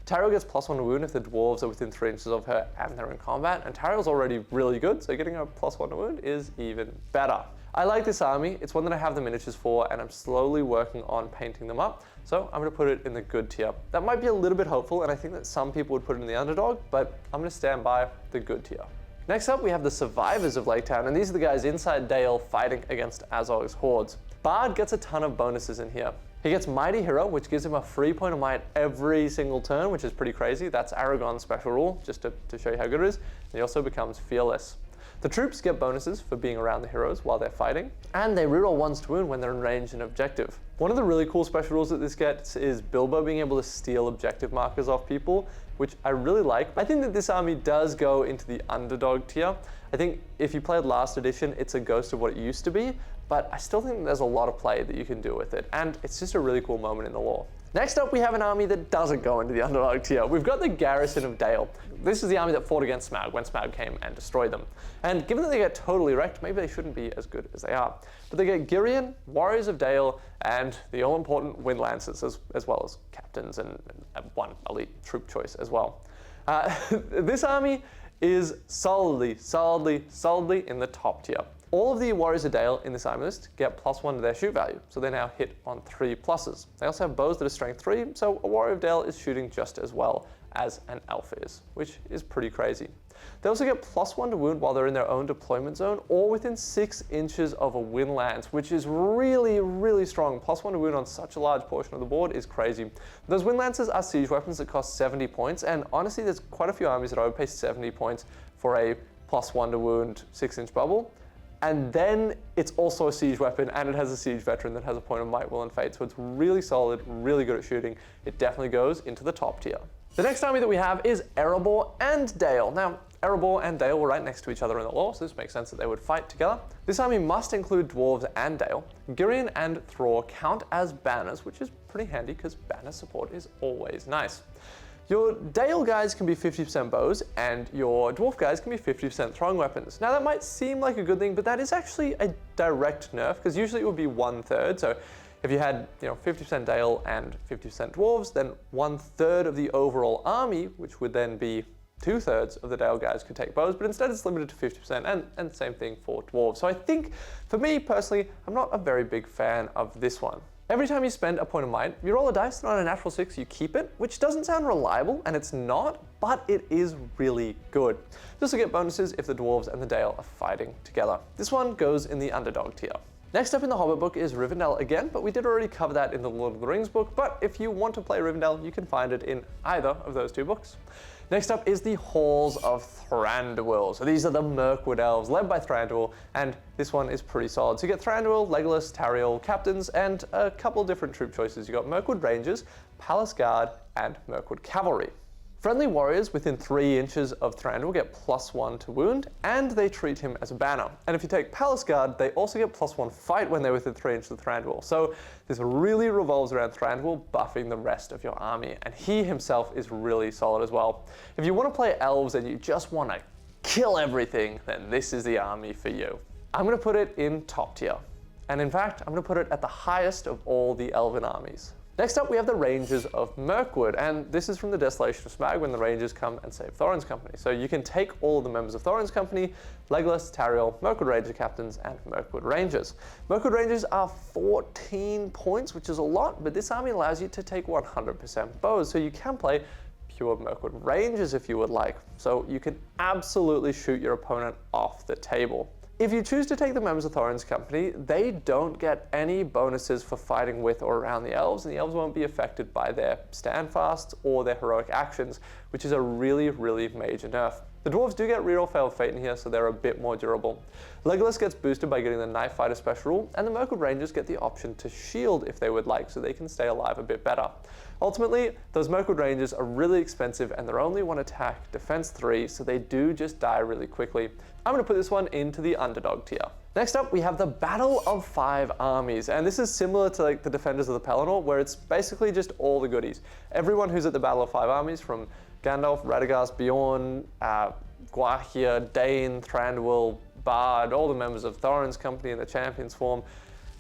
Tariel gets +1 to wound if the dwarves are within 3 inches of her and they're in combat, and Tariel's already really good, so getting a +1 to wound is even better. I like this army, it's one that I have the miniatures for, and I'm slowly working on painting them up, so I'm going to put it in the good tier. That might be a little bit hopeful, and I think that some people would put it in the underdog, but I'm going to stand by the good tier. Next up, we have the Survivors of Lake Town, and these are the guys inside Dale fighting against Azog's hordes. Bard gets a ton of bonuses in here. He gets Mighty Hero, which gives him a free point of might every single turn, which is pretty crazy. That's Aragorn's special rule, just to show you how good it is. And he also becomes Fearless. The troops get bonuses for being around the heroes while they're fighting, and they reroll 1s to wound when they're in range and objective. One of the really cool special rules that this gets is Bilbo being able to steal objective markers off people, which I really like. I think that this army does go into the underdog tier. I think if you played last edition, it's a ghost of what it used to be, but I still think there's a lot of play that you can do with it, and it's just a really cool moment in the lore. Next up, we have an army that doesn't go into the underdog tier. We've got the Garrison of Dale. This is the army that fought against Smaug when Smaug came and destroyed them. And given that they get totally wrecked, maybe they shouldn't be as good as they are. But they get Girion, Warriors of Dale, and the all-important Wind Lancers, as well as captains and one elite troop choice as well. This army is solidly in the top tier. All of the Warriors of Dale in this army list get +1 to their shoot value, so they now hit on 3 pluses. They also have bows that are strength 3, so a Warrior of Dale is shooting just as well as an elf is, which is pretty crazy. They also get +1 to wound while they're in their own deployment zone or within 6 inches of a wind lance, which is really strong. +1 to wound on such a large portion of the board is crazy. Those wind lances are siege weapons that cost 70 points, and honestly, there's quite a few armies that I would pay 70 points for a +1 to wound 6-inch bubble. And then it's also a siege weapon, and it has a siege veteran that has a point of might, will, and fate. So it's really solid, really good at shooting. It definitely goes into the top tier. The next army that we have is Erebor and Dale. Now, Erebor and Dale were right next to each other in the lore, so this makes sense that they would fight together. This army must include dwarves and Dale. Girion and Thror count as banners, which is pretty handy because banner support is always nice. Your Dale guys can be 50% bows, and your Dwarf guys can be 50% throwing weapons. Now that might seem like a good thing, but that is actually a direct nerf, because usually it would be 1/3. So if you had 50% Dale and 50% Dwarves, then 1/3 of the overall army, which would then be 2/3 of the Dale guys, could take bows, but instead it's limited to 50%, and same thing for Dwarves. So I think, for me personally, I'm not a very big fan of this one. Every time you spend a point of might, you roll a dice, and on a natural 6 you keep it, which doesn't sound reliable, and it's not, but it is really good. You also get bonuses if the Dwarves and the Dale are fighting together. This one goes in the underdog tier. Next up in the Hobbit book is Rivendell again, but we did already cover that in the Lord of the Rings book, but if you want to play Rivendell, you can find it in either of those two books. Next up is the Halls of Thranduil. So these are the Mirkwood elves led by Thranduil, and this one is pretty solid. So you get Thranduil, Legolas, Tauriel, captains, and a couple different troop choices. You got Mirkwood Rangers, Palace Guard, and Mirkwood Cavalry. Friendly warriors within 3 inches of Thranduil get +1 to wound, and they treat him as a banner. And if you take Palace Guard, they also get +1 fight when they're within 3 inches of Thranduil. So this really revolves around Thranduil buffing the rest of your army, and he himself is really solid as well. If you want to play elves and you just want to kill everything, then this is the army for you. I'm going to put it in top tier. And in fact, I'm going to put it at the highest of all the elven armies. Next up, we have the Rangers of Mirkwood, and this is from the Desolation of Smag when the Rangers come and save Thorin's company. So you can take all of the members of Thorin's company, Legolas, Tauriel, Mirkwood Ranger captains, and Mirkwood Rangers. Mirkwood Rangers are 14 points, which is a lot, but this army allows you to take 100% bows, so you can play pure Mirkwood Rangers if you would like. So you can absolutely shoot your opponent off the table. If you choose to take the members of Thorin's company, they don't get any bonuses for fighting with or around the elves, and the elves won't be affected by their standfasts or their heroic actions, which is a really, really major nerf. The Dwarves do get reroll Failed Fate in here, so they're a bit more durable. Legolas gets boosted by getting the Knife Fighter special rule, and the Mirkwood Rangers get the option to shield if they would like, so they can stay alive a bit better. Ultimately, those Mirkwood Rangers are really expensive, and they're only 1 attack, defense 3, so they do just die really quickly. I'm going to put this one into the underdog tier. Next up, we have the Battle of 5 Armies, and this is similar to like the Defenders of the Pelennor, where it's basically just all the goodies. Everyone who's at the Battle of 5 Armies, from Gandalf, Radagast, Bjorn, Gwaihir, Dane, Thranduil, Bard, all the members of Thorin's company in the Champions form,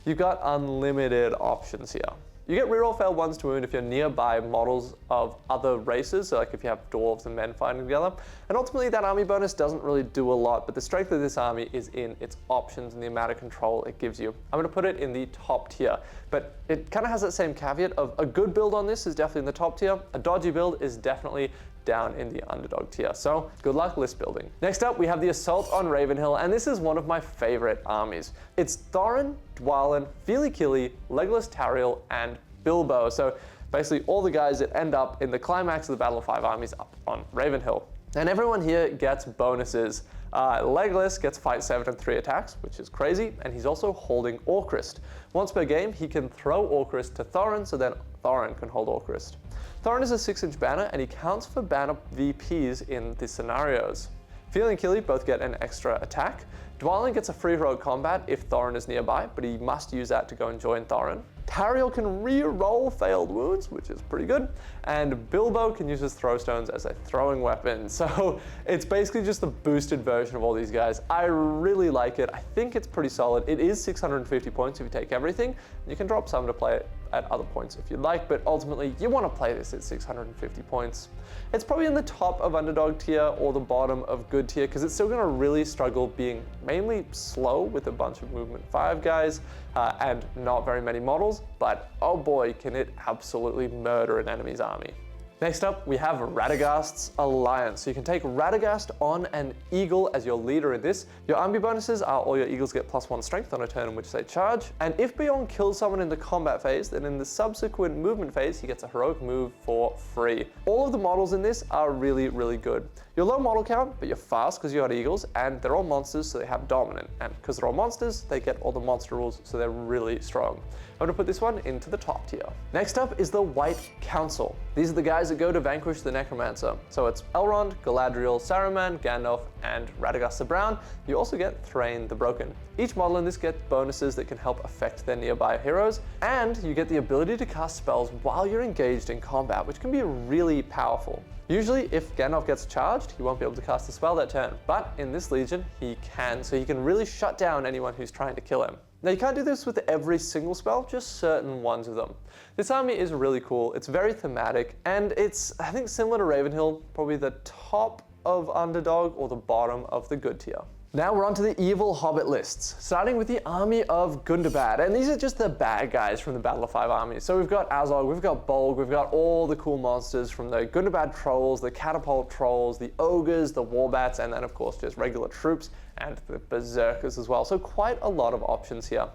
you've got unlimited options here. You get reroll failed 1s to wound if you're nearby models of other races, so like if you have dwarves and men fighting together. And ultimately that army bonus doesn't really do a lot, but the strength of this army is in its options and the amount of control it gives you. I'm going to put it in the top tier, but it kind of has that same caveat of a good build on this is definitely in the top tier, a dodgy build is definitely down in the underdog tier. So good luck list building. Next up, we have the Assault on Ravenhill, and this is one of my favorite armies. It's Thorin, Dwalin, Feely-Killy, Legolas, Tauriel, and Bilbo. So basically all the guys that end up in the climax of the Battle of 5 Armies up on Ravenhill. And everyone here gets bonuses. Legolas gets Fight 7 and 3 attacks, which is crazy, and he's also holding Orcrist. Once per game, he can throw Orcrist to Thorin, so then Thorin can hold Orcrist. Thorin is a 6-inch banner, and he counts for banner VPs in the scenarios. Feely and Killy both get an extra attack. Dwalin gets a free heroic combat if Thorin is nearby, but he must use that to go and join Thorin. Tauriel can re-roll failed wounds, which is pretty good, and Bilbo can use his throw stones as a throwing weapon. So it's basically just the boosted version of all these guys. I really like it. I think it's pretty solid. It is 650 points if you take everything. You can drop some to play it at other points if you'd like, but ultimately you want to play this at 650 points. It's probably in the top of underdog tier or the bottom of good tier because it's still going to really struggle being mainly slow with a bunch of movement 5 guys and not very many models, but oh boy, can it absolutely murder an enemy's army. Next up, we have Radagast's Alliance. So you can take Radagast on an Eagle as your leader in this. Your army bonuses are all your Eagles get +1 strength on a turn in which they charge. And if Bjorn kills someone in the combat phase, then in the subsequent movement phase, he gets a heroic move for free. All of the models in this are really, really good. You're low model count, but you're fast because you got Eagles, and they're all monsters, so they have dominant. And because they're all monsters, they get all the monster rules, so they're really strong. I'm going to put this one into the top tier. Next up is the White Council. These are the guys guys that go to vanquish the Necromancer. So it's Elrond, Galadriel, Saruman, Gandalf, and Radagast the Brown. You also get Thrain the Broken. Each model in this gets bonuses that can help affect their nearby heroes, and you get the ability to cast spells while you're engaged in combat, which can be really powerful. Usually, if Gandalf gets charged, he won't be able to cast a spell that turn, but in this Legion, he can, so he can really shut down anyone who's trying to kill him. Now, you can't do this with every single spell, just certain ones of them. This army is really cool, it's very thematic, and it's, I think, similar to Ravenhill, probably the top of Underdog or the bottom of the good tier. Now we're on to the evil hobbit lists, starting with the army of Gundabad, and these are just the bad guys from the Battle of Five Armies. So we've got Azog, we've got Bolg, we've got all the cool monsters from the Gundabad trolls, the catapult trolls, the ogres, the warbats, and then of course just regular troops and the berserkers as well. So quite a lot of options here.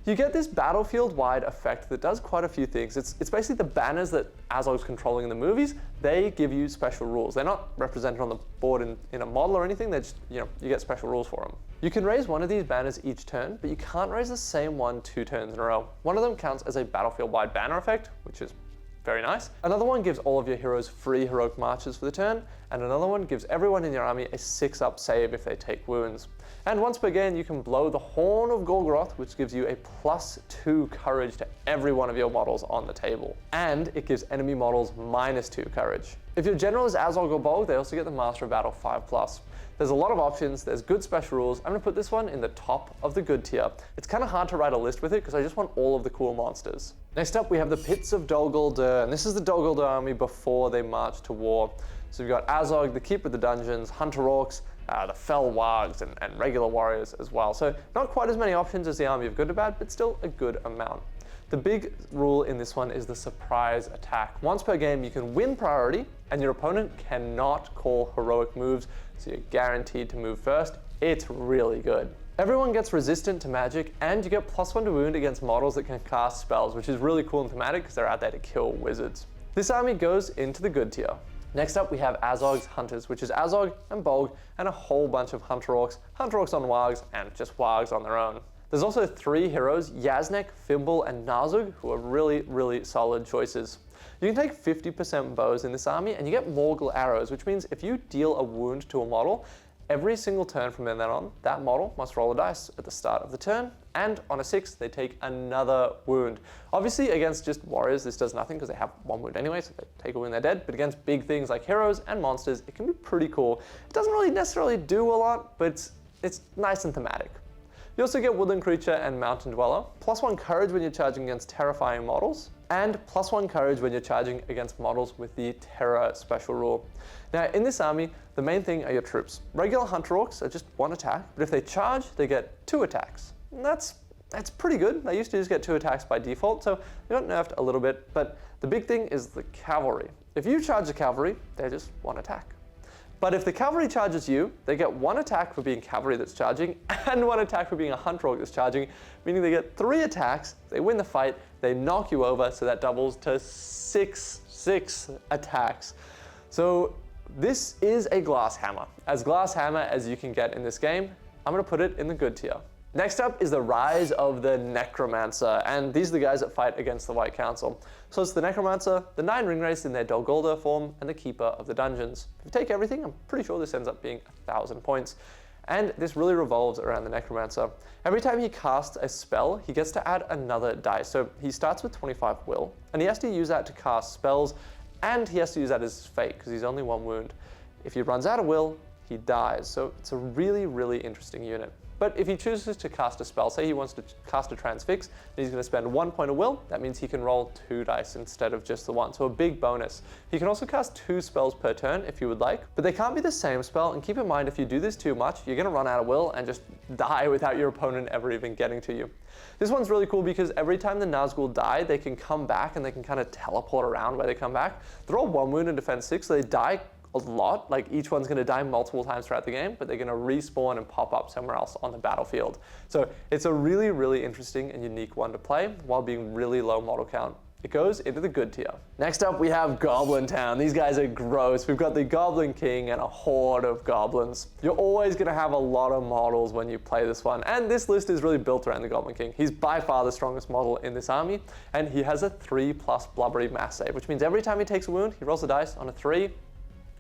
You get this battlefield-wide effect that does quite a few things. It's basically the banners that Azog's controlling in the movies. They give you special rules. They're not represented on the board in a model or anything. They're just, you get special rules for them. You can raise one of these banners each turn, but you can't raise the same one 2 turns in a row. One of them counts as a battlefield-wide banner effect, which is very nice. Another one gives all of your heroes free heroic marches for the turn, and another one gives everyone in your army a 6-up save if they take wounds. And once per game, you can blow the Horn of Golgoroth, which gives you a +2 courage to every one of your models on the table. And it gives enemy models -2 courage. If your general is Azog or Bolg, they also get the Master of Battle 5+. There's a lot of options, there's good special rules. I'm gonna put this one in the top of the good tier. It's kind of hard to write a list with it because I just want all of the cool monsters. Next up, we have the Pits of Dol Guldur, and this is the Dol Guldur army before they march to war. So we've got Azog, the Keeper of the Dungeons, Hunter Orcs, the Fell Wargs, and regular warriors as well. So not quite as many options as the army of Gundabad, but still a good amount. The big rule in this one is the surprise attack. Once per game, you can win priority, and your opponent cannot call heroic moves, so you're guaranteed to move first. It's really good. Everyone gets resistant to magic, and you get +1 to wound against models that can cast spells, which is really cool and thematic because they're out there to kill wizards. This army goes into the good tier. Next up, we have Azog's Hunters, which is Azog and Bolg and a whole bunch of Hunter Orcs on Wargs, and just Wargs on their own. There's also 3 heroes, Yaznek, Fimble, and Nazug, who are really, really solid choices. You can take 50% bows in this army, and you get Morgul arrows, which means if you deal a wound to a model, every single turn from then on, that model must roll a dice at the start of the turn, and on a 6, they take another wound. Obviously, against just warriors, this does nothing because they have 1 wound anyway, so they take a wound, they're dead. But against big things like heroes and monsters, it can be pretty cool. It doesn't really necessarily do a lot, but it's nice and thematic. You also get Woodland Creature and Mountain Dweller, +1 courage when you're charging against terrifying models, and +1 courage when you're charging against models with the Terror special rule. Now, in this army, the main thing are your troops. Regular Hunter Orcs are just 1 attack, but if they charge, they get 2 attacks. And that's pretty good. They used to just get 2 attacks by default, so they got nerfed a little bit, but the big thing is the cavalry. If you charge the cavalry, they're just 1 attack. But if the cavalry charges you, they get 1 attack for being cavalry that's charging, and 1 attack for being a Hunter Orc that's charging, meaning they get 3 attacks, they win the fight, they knock you over, so that doubles to 6 attacks. So this is a glass hammer. As glass hammer as you can get in this game. I'm gonna put it in the good tier. Next up is the Rise of the Necromancer, and these are the guys that fight against the White Council. So it's the Necromancer, the 9 Ringwraiths in their Dol Guldur form, and the Keeper of the Dungeons. If you take everything, I'm pretty sure this ends up being 1,000 points. And this really revolves around the Necromancer. Every time he casts a spell, he gets to add another dice. So he starts with 25 will, and he has to use that to cast spells, and he has to use that as his fate, because he's only 1 wound. If he runs out of will, he dies. So it's a really, really interesting unit. But if he chooses to cast a spell, say he wants to cast a Transfix, and he's going to spend 1 point of will, that means he can roll 2 dice instead of just the 1, so a big bonus. He can also cast 2 spells per turn if you would like, but they can't be the same spell, and keep in mind if you do this too much, you're going to run out of will and just die without your opponent ever even getting to you. This one's really cool because every time the Nazgul die, they can come back and they can kind of teleport around where they come back. They're all 1 wound and defense 6, so they die a lot, like each one's going to die multiple times throughout the game, but they're going to respawn and pop up somewhere else on the battlefield. So it's a really, really interesting and unique one to play while being really low model count. It goes into the good tier. Next up, we have Goblin Town. These guys are gross. We've got the Goblin King and a horde of goblins. You're always going to have a lot of models when you play this one, and this list is really built around the Goblin King. He's by far the strongest model in this army, and he has a 3+ blubbery mass save, which means every time he takes a wound, he rolls a dice on a 3,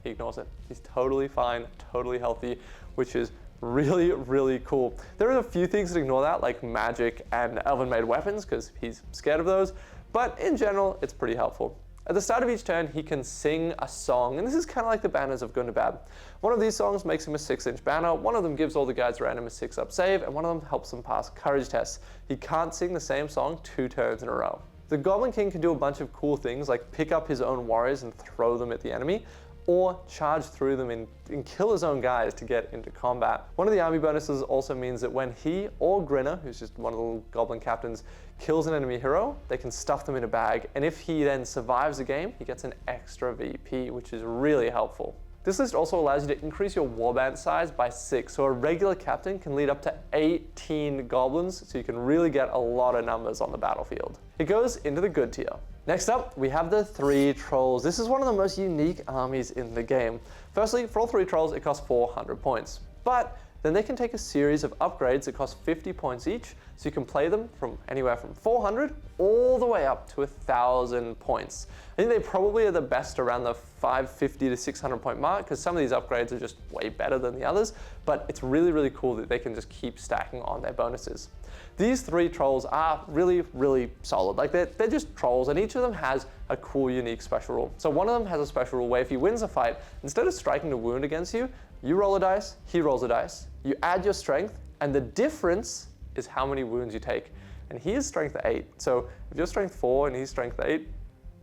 he ignores it. He's totally fine, totally healthy, which is really, really cool. There are a few things that ignore that, like magic and elven-made weapons, because he's scared of those. But in general, it's pretty helpful. At the start of each turn, he can sing a song, and this is kind of like the banners of Gundabad. One of these songs makes him a 6-inch banner, one of them gives all the guys around him a 6-up save, and one of them helps them pass courage tests. He can't sing the same song 2 turns in a row. The Goblin King can do a bunch of cool things, like pick up his own warriors and throw them at the enemy, or charge through them and kill his own guys to get into combat. One of the army bonuses also means that when he or Grinner, who's just one of the little goblin captains, kills an enemy hero, they can stuff them in a bag, and if he then survives the game, he gets an extra VP, which is really helpful. This list also allows you to increase your warband size by 6, so a regular captain can lead up to 18 goblins, so you can really get a lot of numbers on the battlefield. It goes into the good tier. Next up, we have the 3 trolls. This is one of the most unique armies in the game. Firstly, for all 3 trolls, it costs 400 points. But then they can take a series of upgrades that cost 50 points each, so you can play them from anywhere from 400 all the way up to 1,000 points. I think they probably are the best around the 550 to 600 point mark, because some of these upgrades are just way better than the others, but it's really, really cool that they can just keep stacking on their bonuses. These 3 trolls are really, really solid. Like they're just trolls, and each of them has a cool, unique special rule. So one of them has a special rule where if he wins a fight, instead of striking a wound against you, you roll a dice, he rolls a dice, you add your strength, and the difference is how many wounds you take. And he is strength 8. So if you're strength 4 and he's strength 8,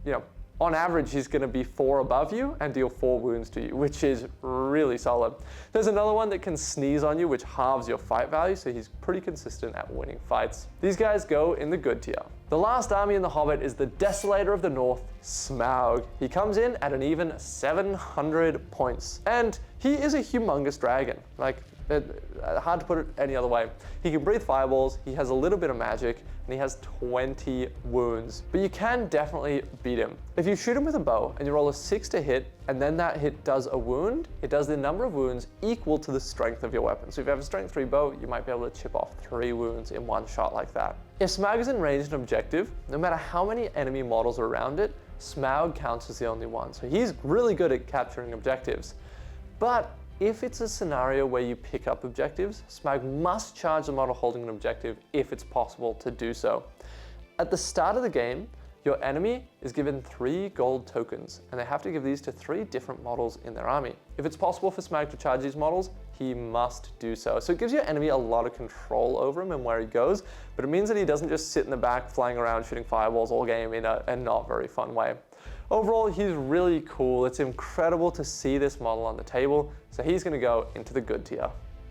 you know, on average, he's going to be 4 above you and deal 4 wounds to you, which is really solid. There's another one that can sneeze on you, which halves your fight value, so he's pretty consistent at winning fights. These guys go in the good tier. The last army in The Hobbit is the Desolator of the North, Smaug. He comes in at an even 700 points, and he is a humongous dragon. Like, hard to put it any other way. He can breathe fireballs, he has a little bit of magic, and he has 20 wounds. But you can definitely beat him. If you shoot him with a bow and you roll a 6 to hit, and then that hit does a wound, it does the number of wounds equal to the strength of your weapon. So if you have a strength 3 bow, you might be able to chip off 3 wounds in one shot like that. If Smaug is in range and objective, no matter how many enemy models are around it, Smaug counts as the only one. So he's really good at capturing objectives. But if it's a scenario where you pick up objectives, Smaug must charge the model holding an objective if it's possible to do so. At the start of the game, your enemy is given 3 gold tokens, and they have to give these to 3 different models in their army. If it's possible for Smaug to charge these models, he must do so. So it gives your enemy a lot of control over him and where he goes, but it means that he doesn't just sit in the back flying around shooting fireballs all game in a not very fun way. Overall, he's really cool. It's incredible to see this model on the table, so he's going to go into the good tier.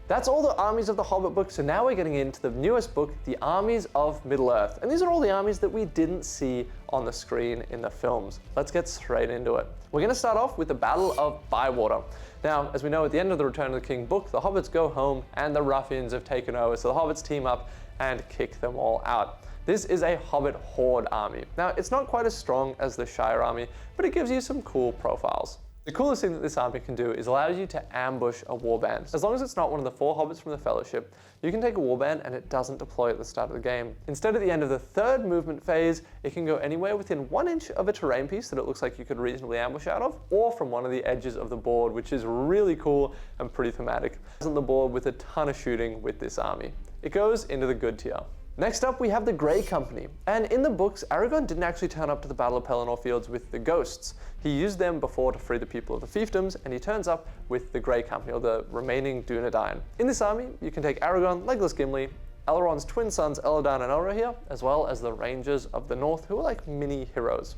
That's all the armies of the Hobbit book, so now we're getting into the newest book, The Armies of Middle Earth. And these are all the armies that we didn't see on the screen in the films. Let's get straight into it. We're going to start off with the Battle of Bywater. Now, as we know, at the end of the Return of the King book, the Hobbits go home and the ruffians have taken over, so the Hobbits team up and kick them all out. This is a Hobbit Horde army. Now, it's not quite as strong as the Shire army, but it gives you some cool profiles. The coolest thing that this army can do is allow you to ambush a warband. As long as it's not one of the 4 hobbits from the Fellowship, you can take a warband and it doesn't deploy at the start of the game. Instead, at the end of the 3rd movement phase, it can go anywhere within 1 inch of a terrain piece that it looks like you could reasonably ambush out of, or from one of the edges of the board, which is really cool and pretty thematic. On the board with a ton of shooting with this army. It goes into the good tier. Next up, we have the Grey Company. And in the books, Aragorn didn't actually turn up to the Battle of Pelennor fields with the ghosts. He used them before to free the people of the fiefdoms, and he turns up with the Grey Company, or the remaining Dunedain. In this army, you can take Aragorn, Legolas Gimli, Elrond's twin sons Elladan and Elrohir, as well as the Rangers of the North, who are like mini heroes.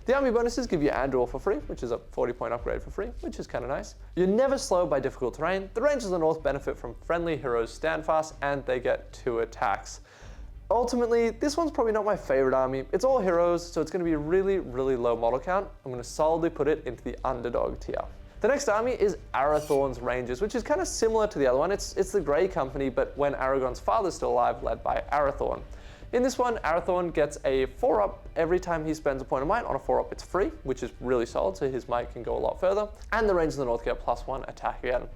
The army bonuses give you Andor for free, which is a 40-point upgrade for free, which is kind of nice. You're never slowed by difficult terrain. The Rangers of the North benefit from friendly heroes Standfast, and they get 2 attacks. Ultimately, this one's probably not my favorite army. It's all heroes, so it's going to be a really, really low model count. I'm going to solidly put it into the underdog tier. The next army is Arathorn's Rangers, which is kind of similar to the other one. It's the Grey Company, but when Aragorn's father's still alive, led by Arathorn. In this one, Arathorn gets a 4-up every time he spends a point of might. On a 4-up, it's free, which is really solid, so his might can go a lot further. And the Rangers of the North get +1 attack again.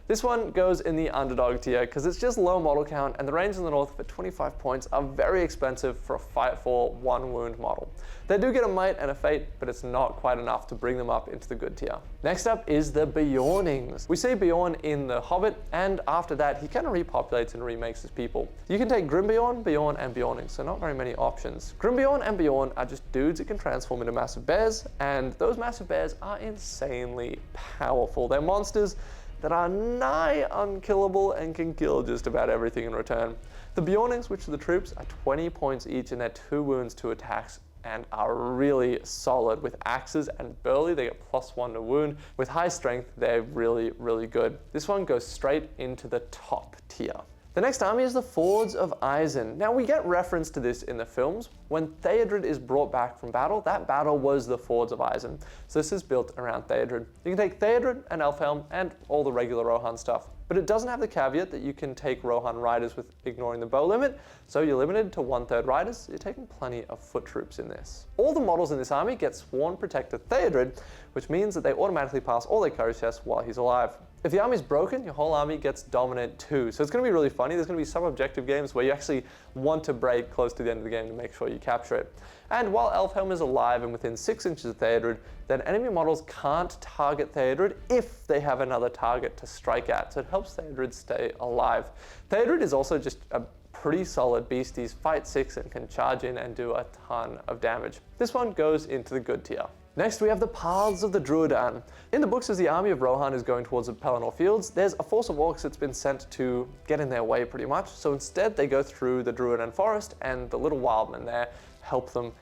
This one goes in the underdog tier because it's just low model count, and the Rangers of the North for 25 points are very expensive for a fight for 1 wound model. They do get a might and a fate, but it's not quite enough to bring them up into the good tier. Next up is the Beornings. We see Beorn in The Hobbit, and after that he kind of repopulates and remakes his people. You can take Grimbeorn, Beorn, and Beornings, so not very many options. Grimbeorn and Beorn are just dudes that can transform into massive bears, and those massive bears are insanely powerful. They're monsters that are nigh unkillable and can kill just about everything in return. The Beornings, which are the troops, are 20 points each and they're 2 wounds, 2 attacks, and are really solid. With axes and burly, they get +1 to wound. With high strength, they're really, really good. This one goes straight into the top tier. The next army is the Fords of Isen. Now we get reference to this in the films. When Theodred is brought back from battle, that battle was the Fords of Isen. So this is built around Theodred. You can take Theodred and Elfhelm and all the regular Rohan stuff, but it doesn't have the caveat that you can take Rohan riders with ignoring the bow limit, so you're limited to 1/3 riders. You're taking plenty of foot troops in this. All the models in this army get Sworn Protector Theodred, which means that they automatically pass all their courage tests while he's alive. If the army's broken, your whole army gets Dominant too. So it's going to be really funny. There's going to be some objective games where you actually want to break close to the end of the game to make sure you capture it. And while Elfhelm is alive and within 6 inches of Theodred, then enemy models can't target Theodred if they have another target to strike at. So it helps Theodred stay alive. Theodred is also just a pretty solid beast. He's fight 6 and can charge in and do a ton of damage. This one goes into the good tier. Next, we have the Paths of the Druidan. In the books, as the army of Rohan is going towards the Pelennor fields, there's a force of orcs that's been sent to get in their way pretty much. So instead, they go through the Druidan forest, and the little wildmen there help them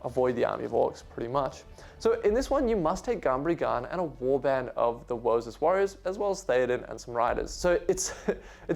avoid the army of orcs pretty much. So in this one, you must take Gumbrigan and a warband of the Wozus warriors, as well as Theoden and some riders. So it's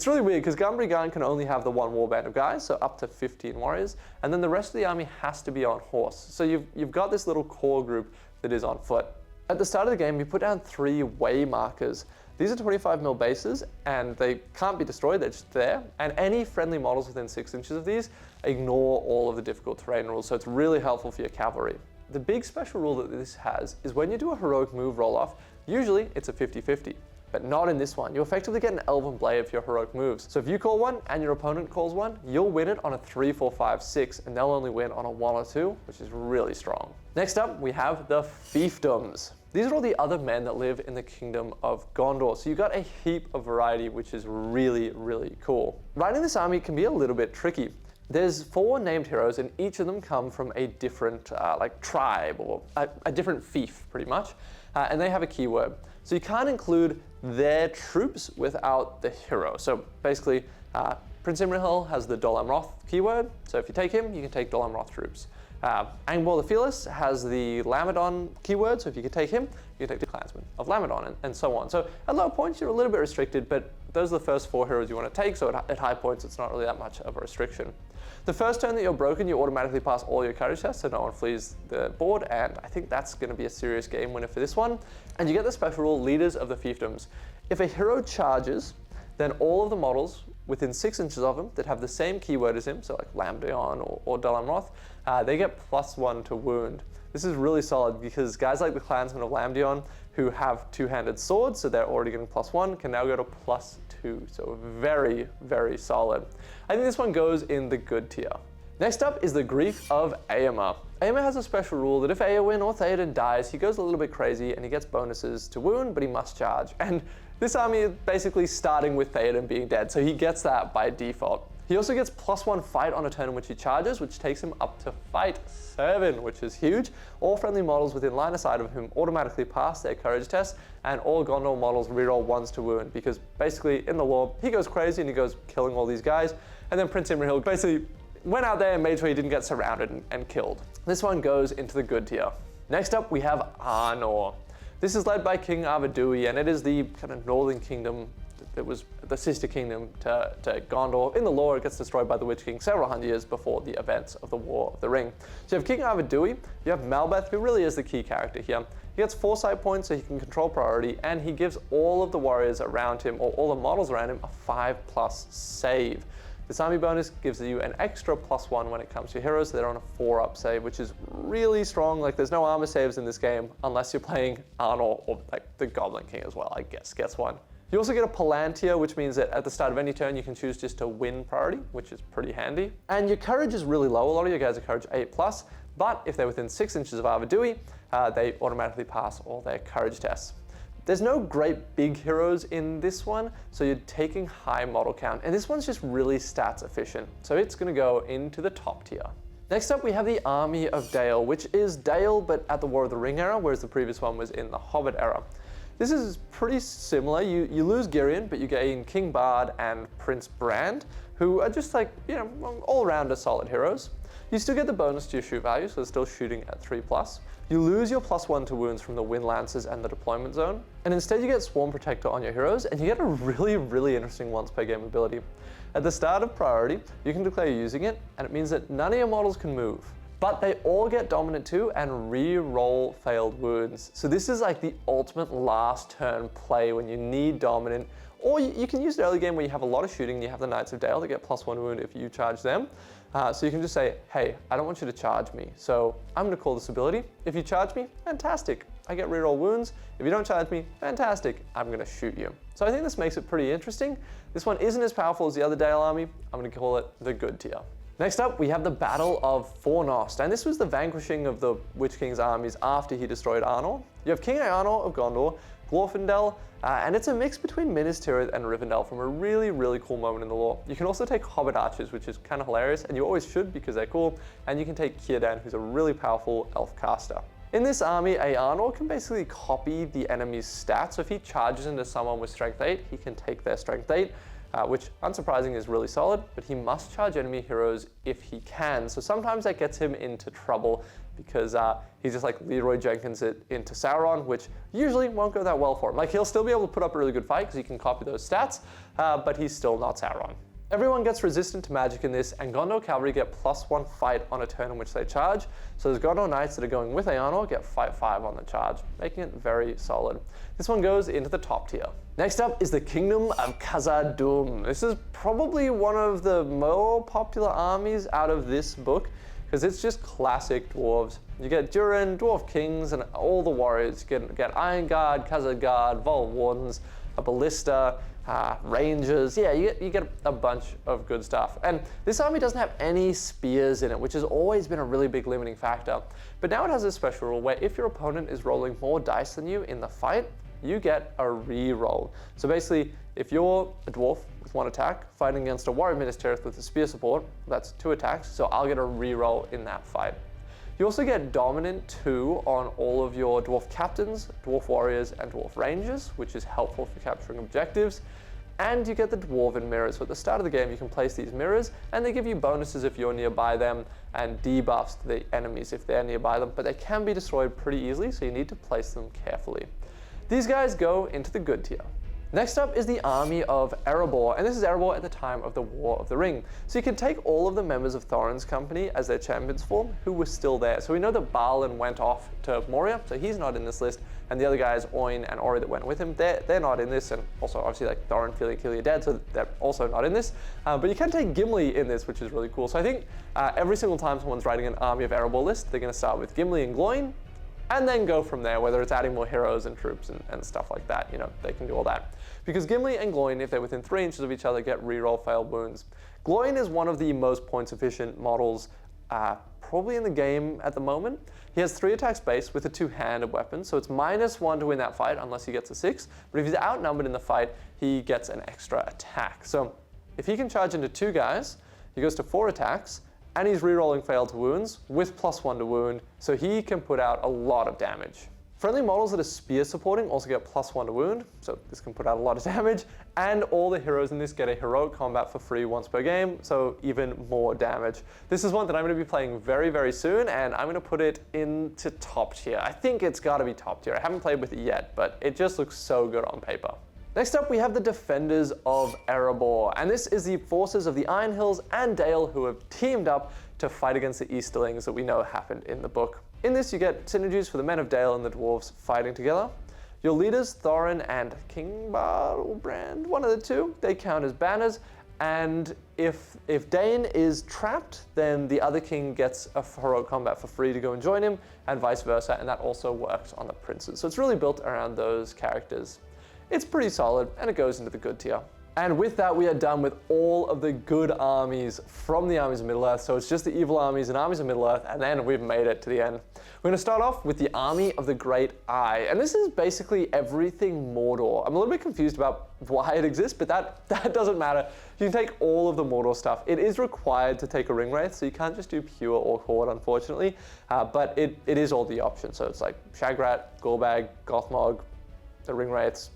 really weird because Gumbrigan can only have the 1 warband of guys, so up to 15 warriors, and then the rest of the army has to be on horse. So you've got this little core group that is on foot. At the start of the game, you put down 3 way markers. These are 25 mil bases, and they can't be destroyed, they're just there. And any friendly models within 6 inches of these ignore all of the difficult terrain rules, so it's really helpful for your cavalry. The big special rule that this has is when you do a heroic move roll-off, usually it's a 50-50, but not in this one. You effectively get an Elven Blade for your heroic moves. So if you call one and your opponent calls one, you'll win it on a 3, 4, 5, 6, and they'll only win on a 1 or 2, which is really strong. Next up, we have the Fiefdoms. These are all the other men that live in the Kingdom of Gondor, so you've got a heap of variety, which is really, really cool. Riding this army can be a little bit tricky. There's 4 named heroes, and each of them come from a different tribe or a different fief, pretty much, and they have a keyword. So you can't include their troops without the hero. So basically, Prince Imrahil has the Dol Amroth keyword, so if you take him, you can take Dol Amroth troops. Angbor the Fearless has the Lamadon keyword, so if you could take him, you can take the Clansmen of Lamadon, and so on. So at low points, you're a little bit restricted, but those are the first 4 heroes you want to take, so at high points, it's not really that much of a restriction. The first turn that you're broken, you automatically pass all your courage tests, so no one flees the board, and I think that's going to be a serious game winner for this one. And you get the special rule, Leaders of the Fiefdoms. If a hero charges, then all of the models within 6 inches of him that have the same keyword as him, so like Lamdeon or Dol Amroth, they get +1 to wound. This is really solid because guys like the Clansmen of Lamdeon, who have 2-handed swords, so they're already getting +1, can now go to +2, so very, very solid. I think this one goes in the good tier. Next up is the Grief of Eomer. Eomer has a special rule that if Eowyn or Theoden dies, he goes a little bit crazy and he gets bonuses to wound, but he must charge. And this army is basically starting with Theoden being dead, so he gets that by default. He also gets +1 fight on a turn in which he charges, which takes him up to fight 7, which is huge. All friendly models within line of sight of him automatically pass their courage test, and all Gondor models reroll 1s to wound, because basically in the lore, he goes crazy and he goes killing all these guys, and then Prince Imrahil basically went out there and made sure he didn't get surrounded and killed. This one goes into the good tier. Next up, we have Arnor. This is led by King Arvedui, and it is the kind of northern kingdom that was the sister kingdom to Gondor. In the lore, it gets destroyed by the Witch King several hundred years before the events of the War of the Ring. So you have King Arvedui, you have Malbeth, who really is the key character here. He gets foresight points so he can control priority, and he gives all of the warriors around him, or all the models around him, a 5+ save. This army bonus gives you an extra +1 when it comes to heroes, so they're on a 4-up save, which is really strong. Like, there's no armor saves in this game unless you're playing Arnor or like the Goblin King as well, I guess. Guess one. You also get a Palantir, which means that at the start of any turn you can choose just to win priority, which is pretty handy. And your courage is really low. A lot of your guys are courage 8+, but if they're within 6 inches of Arvidui, they automatically pass all their courage tests. There's no great big heroes in this one, so you're taking high model count. And this one's just really stats efficient, so it's going to go into the top tier. Next up, we have the Army of Dale, which is Dale, but at the War of the Ring era, whereas the previous one was in the Hobbit era. This is pretty similar. You lose Girion, but you gain King Bard and Prince Brand, who are just like, all-rounder solid heroes. You still get the bonus to your shoot value, so it's still shooting at 3+. You lose your +1 to wounds from the Wind Lancers and the Deployment Zone, and instead you get Swarm Protector on your heroes, and you get a really interesting once per game ability. At the start of priority, you can declare using it, and it means that none of your models can move. But they all get Dominant 2 and re-roll failed wounds. So this is like the ultimate last turn play when you need Dominant, or you can use it early game where you have a lot of shooting, you have the Knights of Dale that get +1 wound if you charge them. So you can just say, hey, I don't want you to charge me, so I'm going to call this ability. If you charge me, fantastic. I get reroll wounds. If you don't charge me, fantastic. I'm going to shoot you. So I think this makes it pretty interesting. This one isn't as powerful as the other Dale army. I'm going to call it the good tier. Next up, we have the Battle of Fornost, and this was the vanquishing of the Witch King's armies after he destroyed Arnor. You have King Arnor of Gondor, Glorfindel, and it's a mix between Minas Tirith and Rivendell from a really cool moment in the lore. You can also take Hobbit Archers, which is kind of hilarious, and you always should because they're cool, and you can take Círdan, who's a really powerful elf caster. In this army, a Arnor can basically copy the enemy's stats, so if he charges into someone with Strength 8, he can take their Strength 8, which, unsurprisingly, is really solid, but he must charge enemy heroes if he can. So sometimes that gets him into trouble because he's just like Leroy Jenkins it into Sauron, which usually won't go that well for him. Like, he'll still be able to put up a really good fight because he can copy those stats, but he's still not Sauron. Everyone gets resistant to magic in this, and Gondor Cavalry get +1 fight on a turn in which they charge. So those Gondor Knights that are going with Arnor get fight 5 on the charge, making it very solid. This one goes into the top tier. Next up is the Kingdom of Khazad-dûm. This is probably one of the more popular armies out of this book, because it's just classic dwarves. You get Durin, Dwarf Kings, and all the warriors. You get Iron Guard, Khazad Guard, Vault Wardens, a Ballista, Rangers. Yeah, you get a bunch of good stuff. And this army doesn't have any spears in it, which has always been a really big limiting factor. But now it has a special rule where if your opponent is rolling more dice than you in the fight, you get a re-roll. So basically, if you're a dwarf with 1 attack fighting against a warrior Minas Tirith with a spear support, that's 2 attacks, so I'll get a re-roll in that fight. You also get Dominant 2 on all of your Dwarf Captains, Dwarf Warriors, and Dwarf Rangers, which is helpful for capturing objectives. And you get the Dwarven Mirrors. So at the start of the game, you can place these mirrors, and they give you bonuses if you're nearby them, and debuffs to the enemies if they're nearby them, but they can be destroyed pretty easily, so you need to place them carefully. These guys go into the good tier. Next up is the Army of Erebor, and this is Erebor at the time of the War of the Ring. So you can take all of the members of Thorin's company as their champions form, who were still there. So we know that Balin went off to Moria, so he's not in this list, and the other guys, Oin and Ori that went with him, they're not in this, and also obviously like Thorin, Fili, Kili are dead, so they're also not in this. But you can take Gimli in this, which is really cool. So I think every single time someone's writing an Army of Erebor list, they're going to start with Gimli and Gloin, and then go from there, whether it's adding more heroes and troops and stuff like that. They can do all that. Because Gimli and Gloin, if they're within 3 inches of each other, get reroll failed wounds. Gloin is one of the most points efficient models probably in the game at the moment. He has 3 attacks base with a 2-handed weapon, so it's -1 to win that fight unless he gets a 6. But if he's outnumbered in the fight, he gets an extra attack. So if he can charge into 2 guys, he goes to 4 attacks, and he's rerolling failed to wounds with +1 to wound, so he can put out a lot of damage. Friendly models that are spear supporting also get +1 to wound, so this can put out a lot of damage, and all the heroes in this get a heroic combat for free once per game, so even more damage. This is one that I'm going to be playing very soon, and I'm going to put it into top tier. I think it's got to be top tier. I haven't played with it yet, but it just looks so good on paper. Next up, we have the Defenders of Erebor, and this is the forces of the Iron Hills and Dale who have teamed up to fight against the Easterlings that we know happened in the book. In this, you get synergies for the men of Dale and the dwarves fighting together. Your leaders, Thorin and King Barad-Dur, one of the two, they count as banners, And if Dane is trapped, then the other king gets a heroic combat for free to go and join him, and vice versa, and that also works on the princes. So it's really built around those characters. It's pretty solid, and it goes into the good tier. And with that, we are done with all of the good armies from the armies of Middle-earth. So it's just the evil armies and armies of Middle-earth, and then we've made it to the end. We're going to start off with the Army of the Great Eye. And this is basically everything Mordor. I'm a little bit confused about why it exists, but that doesn't matter. You can take all of the Mordor stuff. It is required to take a ring wraith, so you can't just do pure Orc Horde, unfortunately. But it is all the options. So it's like Shagrat, Gorbag, Gothmog, the ring wraiths,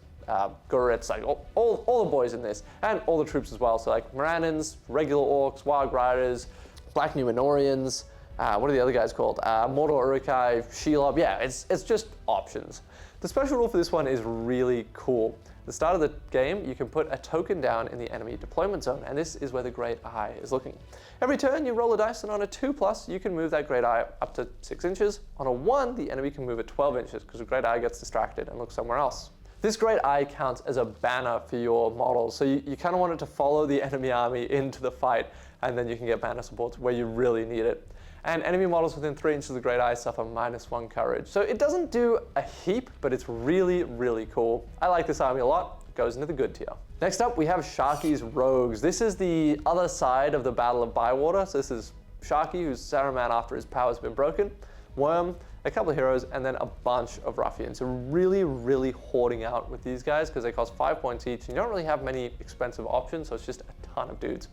Guritz, like all the boys in this, and all the troops as well. So like Morannons, regular Orcs, Wild Riders, Black Numenorians, what are the other guys called? Mordor Uruk-hai, Shelob, yeah, it's just options. The special rule for this one is really cool. At the start of the game, you can put a token down in the enemy deployment zone, and this is where the Great Eye is looking. Every turn, you roll a dice, and on a 2+, you can move that Great Eye up to 6 inches. On a 1, the enemy can move it 12 inches, because the Great Eye gets distracted and looks somewhere else. This Great Eye counts as a banner for your models, so you kind of want it to follow the enemy army into the fight, and then you can get banner supports where you really need it. And enemy models within 3 inches of the Great Eye suffer -1 courage. So it doesn't do a heap, but it's really, really cool. I like this army a lot. It goes into the good tier. Next up, we have Sharky's Rogues. This is the other side of the Battle of Bywater. So this is Sharky, who's Saruman after his power's been broken, Worm, a couple of heroes, and then a bunch of ruffians. So really, really hoarding out with these guys because they cost 5 points each, and you don't really have many expensive options, so it's just a ton of dudes.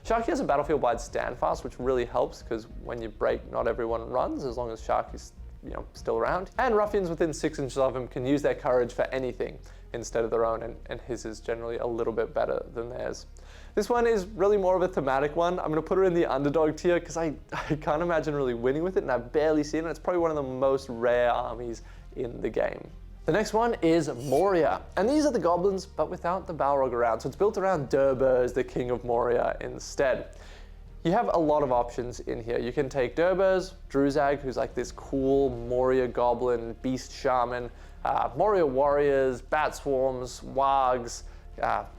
Sharky has a battlefield-wide standfast, which really helps because when you break, not everyone runs, as long as Sharky's still around. And ruffians within 6 inches of him can use their courage for anything instead of their own, and his is generally a little bit better than theirs. This one is really more of a thematic one. I'm going to put her in the underdog tier because I can't imagine really winning with it, and I've barely seen it. It's probably one of the most rare armies in the game. The next one is Moria, and these are the goblins, but without the Balrog around. So it's built around Durbar as the king of Moria instead. You have a lot of options in here. You can take Durbars, Druzag, who's like this cool Moria goblin, beast shaman, Moria warriors, bat swarms, wargs,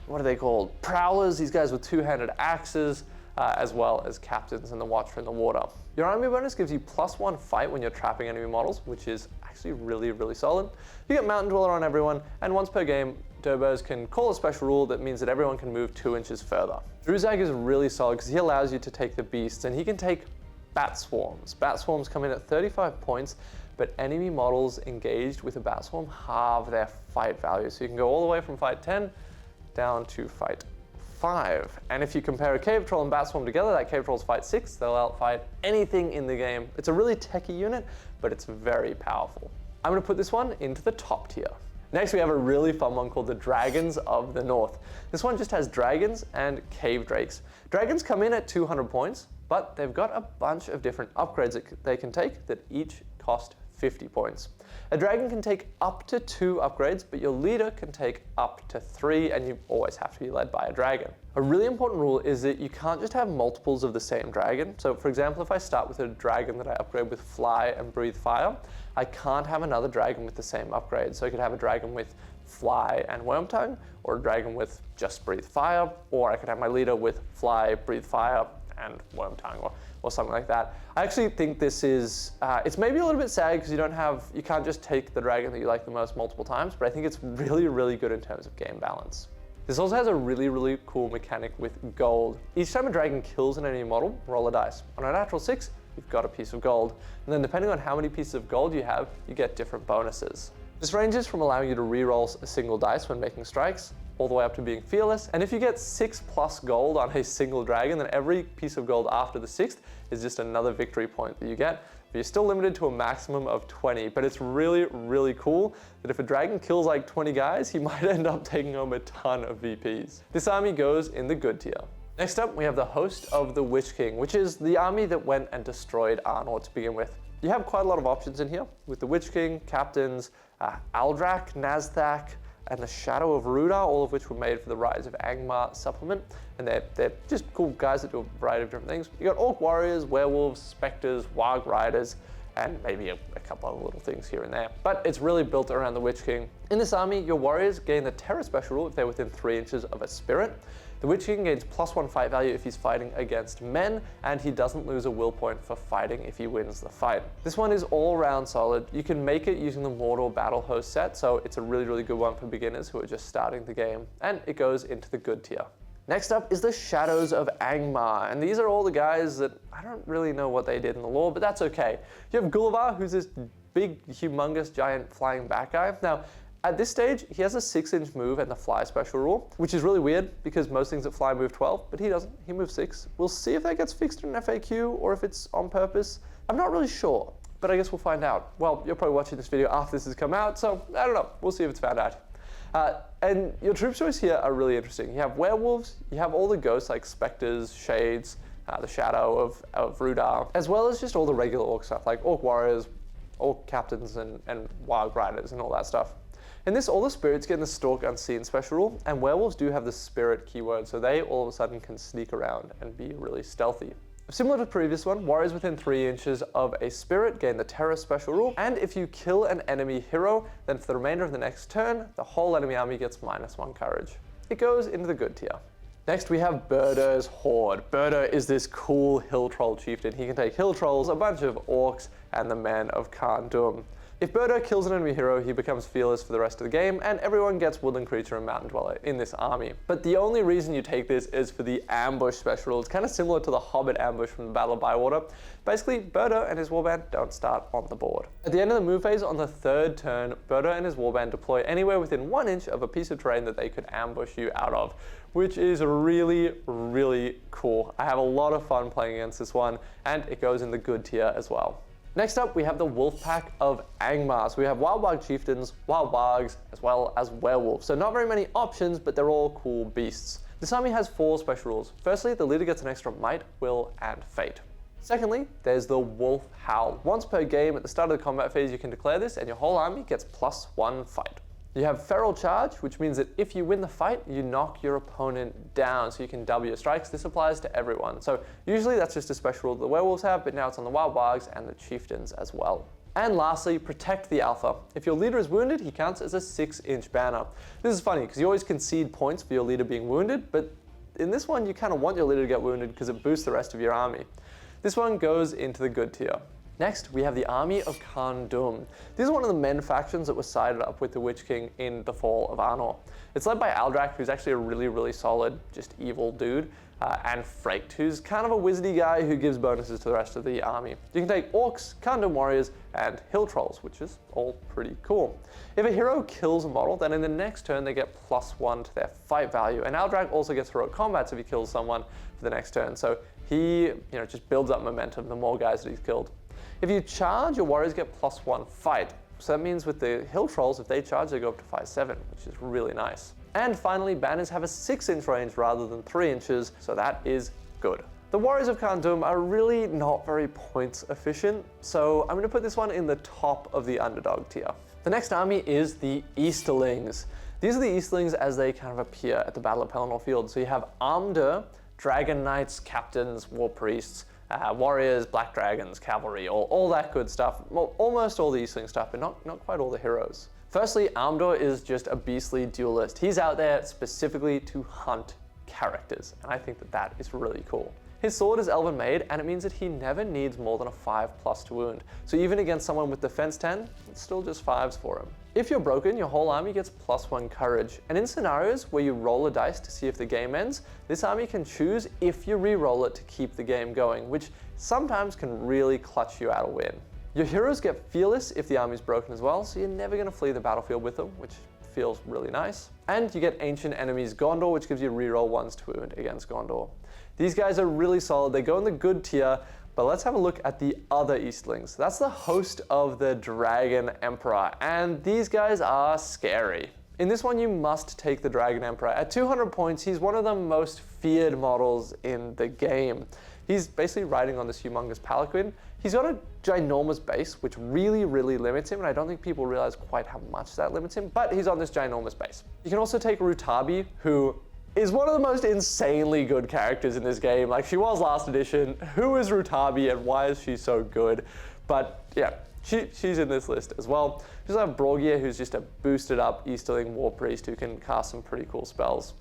what are they called? Prowlers, these guys with two-handed axes, as well as captains and the Watcher in the Water. Your army bonus gives you +1 fight when you're trapping enemy models, which is actually really, really solid. You get Mountain Dweller on everyone, and once per game, Durbars can call a special rule that means that everyone can move 2 inches further. Druzag is really solid because he allows you to take the beasts, and he can take bat swarms. Bat swarms come in at 35 points, but enemy models engaged with a bat swarm halve their fight value. So you can go all the way from fight 10 down to fight 5. And if you compare a Cave Troll and Bat Swarm together, that Cave Troll's fight 6, they'll outfight anything in the game. It's a really techie unit, but it's very powerful. I'm going to put this one into the top tier. Next, we have a really fun one called the Dragons of the North. This one just has dragons and cave drakes. Dragons come in at 200 points, but they've got a bunch of different upgrades that they can take that each cost 50 points. A dragon can take up to 2 upgrades, but your leader can take up to 3, and you always have to be led by a dragon. A really important rule is that you can't just have multiples of the same dragon. So for example, if I start with a dragon that I upgrade with Fly and Breathe Fire, I can't have another dragon with the same upgrade. So I could have a dragon with Fly and Wormtongue, or a dragon with just Breathe Fire, or I could have my leader with Fly, Breathe Fire, and Wormtongue, or something like that. I actually think this is, it's maybe a little bit sad because you can't just take the dragon that you like the most multiple times, but I think it's really, really good in terms of game balance. This also has a really, really cool mechanic with gold. Each time a dragon kills an enemy model, roll a dice. On a natural 6, you've got a piece of gold. And then depending on how many pieces of gold you have, you get different bonuses. This ranges from allowing you to re-roll a single dice when making strikes, all the way up to being fearless. And if you get 6+ gold on a single dragon, then every piece of gold after the 6th is just another victory point that you get. But you're still limited to a maximum of 20, but it's really, really cool that if a dragon kills like 20 guys, he might end up taking home a ton of VPs. This army goes in the good tier. Next up, we have the Host of the Witch King, which is the army that went and destroyed Arnor to begin with. You have quite a lot of options in here with the Witch King, captains, Aldrak, Nazthak, and the Shadow of Rudar, all of which were made for the Rise of Angmar supplement. And they're just cool guys that do a variety of different things. You got Orc Warriors, Werewolves, Spectres, Warg Riders, and maybe a couple of little things here and there. But it's really built around the Witch King. In this army, your warriors gain the Terror special rule if they're within 3 inches of a spirit. The Witch King gains +1 fight value if he's fighting against men, and he doesn't lose a will point for fighting if he wins the fight. This one is all round solid. You can make it using the Mordor Battle Host set, so it's a really, really good one for beginners who are just starting the game, and it goes into the good tier. Next up is the Shadows of Angmar, and these are all the guys that I don't really know what they did in the lore, but that's okay. You have Gulliver, who's this big, humongous, giant flying bat guy. Now, at this stage, he has a 6-inch move and the fly special rule, which is really weird because most things that fly move 12, but he doesn't, he moves 6. We'll see if that gets fixed in an FAQ or if it's on purpose. I'm not really sure, but I guess we'll find out. Well, you're probably watching this video after this has come out, so I don't know, we'll see if it's found out. And your troop choice here are really interesting. You have werewolves, you have all the ghosts like specters, shades, the shadow of Rudar, as well as just all the regular orc stuff like orc warriors, orc captains, and wild riders and all that stuff. In this, all the spirits get in the Stalk Unseen special rule, and werewolves do have the spirit keyword, so they all of a sudden can sneak around and be really stealthy. Similar to the previous one, warriors within 3 inches of a spirit gain the Terror special rule, and if you kill an enemy hero, then for the remainder of the next turn, the whole enemy army gets -1 courage. It goes into the good tier. Next we have Burdur's Horde. Burdur is this cool hill troll chieftain. He can take hill trolls, a bunch of orcs, and the men of Khand Dûm. If Burdur kills an enemy hero, he becomes fearless for the rest of the game, and everyone gets Woodland Creature and Mountain Dweller in this army. But the only reason you take this is for the ambush special rule. It's kind of similar to the Hobbit ambush from the Battle of Bywater. Basically, Burdur and his warband don't start on the board. At the end of the move phase, on the 3rd turn, Burdur and his warband deploy anywhere within 1 inch of a piece of terrain that they could ambush you out of, which is really, really cool. I have a lot of fun playing against this one, and it goes in the good tier as well. Next up, we have the Wolfpack of Angmar. So we have Wild Bog Chieftains, Wild Bogs, as well as Werewolves. So not very many options, but they're all cool beasts. This army has 4 special rules. Firstly, the leader gets an extra Might, Will, and Fate. Secondly, there's the Wolf Howl. Once per game at the start of the combat phase, you can declare this, and your whole army gets +1 fight. You have Feral Charge, which means that if you win the fight, you knock your opponent down, so you can double your strikes. This applies to everyone. So usually that's just a special rule that the werewolves have, but now it's on the Wild Bogs and the Chieftains as well. And lastly, Protect the Alpha. If your leader is wounded, he counts as a 6-inch banner. This is funny, because you always concede points for your leader being wounded, but in this one, you kind of want your leader to get wounded because it boosts the rest of your army. This one goes into the good tier. Next, we have the Army of Khand Dûm. These are one of the men factions that was sided up with the Witch King in the Fall of Arnor. It's led by Aldrak, who's actually a really, really solid, just evil dude, and Fraked, who's kind of a wizardy guy who gives bonuses to the rest of the army. You can take orcs, Khand Dûm warriors, and hill trolls, which is all pretty cool. If a hero kills a model, then in the next turn they get +1 to their fight value, and Aldrak also gets heroic combats if he kills someone for the next turn. So he, just builds up momentum the more guys that he's killed. If you charge, your warriors get +1 fight. So that means with the hill trolls, if they charge, they go up to 5/7, which is really nice. And finally, banners have a 6-inch range rather than 3 inches, so that is good. The Warriors of Khand Dûm are really not very points efficient, so I'm going to put this one in the top of the underdog tier. The next army is the Easterlings. These are the Easterlings as they kind of appear at the Battle of Pelennor Field. So you have Armdur, Dragon Knights, Captains, War Priests, warriors, black dragons, cavalry, all that good stuff. Well, almost all the Eastling stuff, but not quite all the heroes. Firstly, Armdur is just a beastly duelist. He's out there specifically to hunt characters, and I think that is really cool. His sword is Elven Made, and it means that he never needs more than a 5+ to wound. So even against someone with defense 10, it's still just 5s for him. If you're broken, your whole army gets +1 courage. And in scenarios where you roll a dice to see if the game ends, this army can choose if you re-roll it to keep the game going, which sometimes can really clutch you out a win. Your heroes get fearless if the army's broken as well, so you're never going to flee the battlefield with them, which feels really nice. And you get Ancient Enemies Gondor, which gives you reroll 1s to wound against Gondor. These guys are really solid. They go in the good tier, but let's have a look at the other Eastlings. That's the host of the Dragon Emperor, and these guys are scary. In this one, you must take the Dragon Emperor. At 200 points, he's one of the most feared models in the game. He's basically riding on this humongous palanquin. He's got a ginormous base, which really, really limits him, and I don't think people realize quite how much that limits him, but he's on this ginormous base. You can also take Rutabi, who is one of the most insanely good characters in this game. Like, she was last edition. Who is Rutabi and why is she so good? But yeah, she's in this list as well. You also have Borgir, who's just a boosted up Easterling War Priest who can cast some pretty cool spells.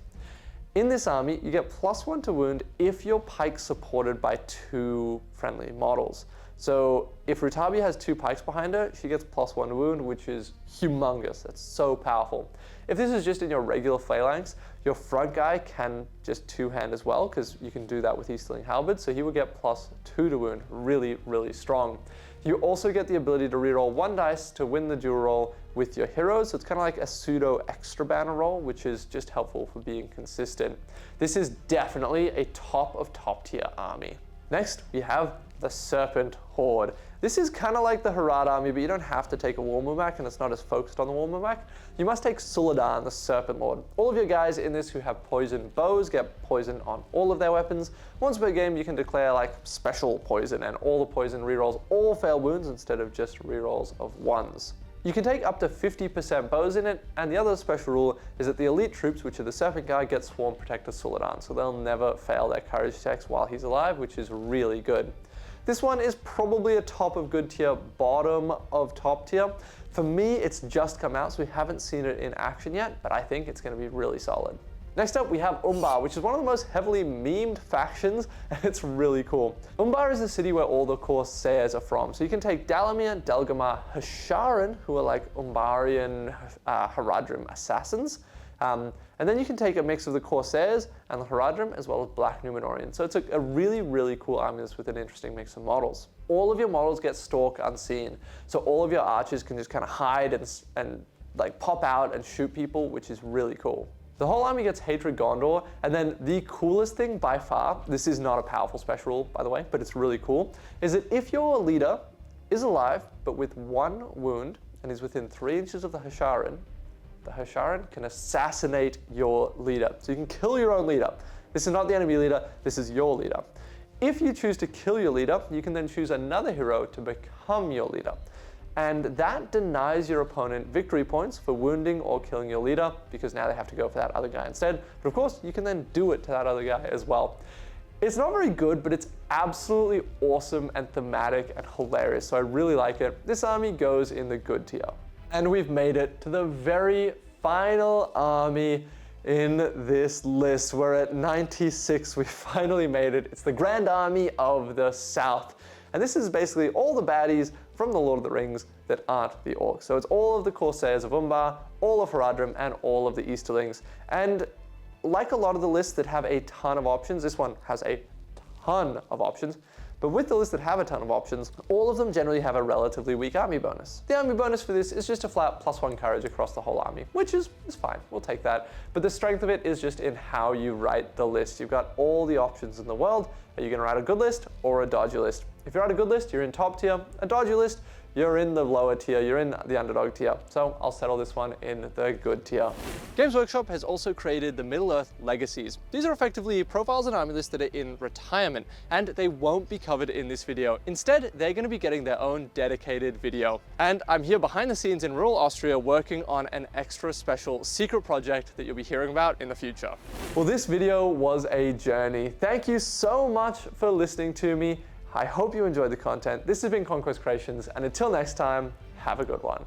In this army, you get +1 to wound if your pike's supported by 2 friendly models. So if Rutabi has 2 pikes behind her, she gets +1 to wound, which is humongous. That's so powerful. If this is just in your regular phalanx, your front guy can just 2-hand as well, because you can do that with Easterling Halberd, so he will get +2 to wound. Really, really strong. You also get the ability to reroll 1 dice to win the duel roll with your heroes, so it's kind of like a pseudo extra banner roll, which is just helpful for being consistent. This is definitely a top tier army. Next, we have the Serpent Horde. This is kind of like the Harad army, but you don't have to take a Warmurmak, and it's not as focused on the Warmurmak. You must take Suladan, the Serpent Lord. All of your guys in this who have poison bows get poison on all of their weapons. Once per game, you can declare like special poison, and all the poison rerolls all fail wounds instead of just rerolls of 1s. You can take up to 50% bows in it, and the other special rule is that the elite troops, which are the Serpent Guard, get Swarm Protector Suladan, so they'll never fail their courage checks while he's alive, which is really good. This one is probably a top of good tier, bottom of top tier. For me, it's just come out, so we haven't seen it in action yet, but I think it's going to be really solid. Next up, we have Umbar, which is one of the most heavily memed factions, and it's really cool. Umbar is the city where all the Corsairs are from, so you can take Dalamir, Delgamar, Hasharan, who are like Umbarian Haradrim assassins, and then you can take a mix of the Corsairs and the Haradrim, as well as Black Numenorian. So it's a really, really cool army list with an interesting mix of models. All of your models get Stalk Unseen, so all of your archers can just kind of hide and like pop out and shoot people, which is really cool. The whole army gets Hatred Gondor, and then the coolest thing by far, this is not a powerful special rule, by the way, but it's really cool, is that if your leader is alive, but with 1 wound, and is within 3 inches of the Hasharan can assassinate your leader. So you can kill your own leader. This is not the enemy leader, this is your leader. If you choose to kill your leader, you can then choose another hero to become your leader. And that denies your opponent victory points for wounding or killing your leader, because now they have to go for that other guy instead. But of course, you can then do it to that other guy as well. It's not very good, but it's absolutely awesome and thematic and hilarious, so I really like it. This army goes in the good tier. And we've made it to the very final army in this list. We're at 96, we finally made it. It's the Grand Army of the South. And this is basically all the baddies from the Lord of the Rings that aren't the Orcs. So it's all of the Corsairs of Umbar, all of Haradrim, and all of the Easterlings. And like a lot of the lists that have a ton of options, this one has a ton of options. But with the lists that have a ton of options, all of them generally have a relatively weak army bonus. The army bonus for this is just a flat +1 courage across the whole army, which is fine, we'll take that. But the strength of it is just in how you write the list. You've got all the options in the world. Are you gonna write a good list or a dodgy list? If you write a good list, you're in top tier. A dodgy list, you're in the lower tier, you're in the underdog tier. So I'll settle this one in the good tier. Games Workshop has also created the Middle Earth Legacies. These are effectively profiles and army lists that are in retirement, and they won't be covered in this video. Instead, they're gonna be getting their own dedicated video. And I'm here behind the scenes in rural Austria working on an extra special secret project that you'll be hearing about in the future. Well, this video was a journey. Thank you so much for listening to me. I hope you enjoyed the content. This has been Conquest Creations, and until next time, have a good one.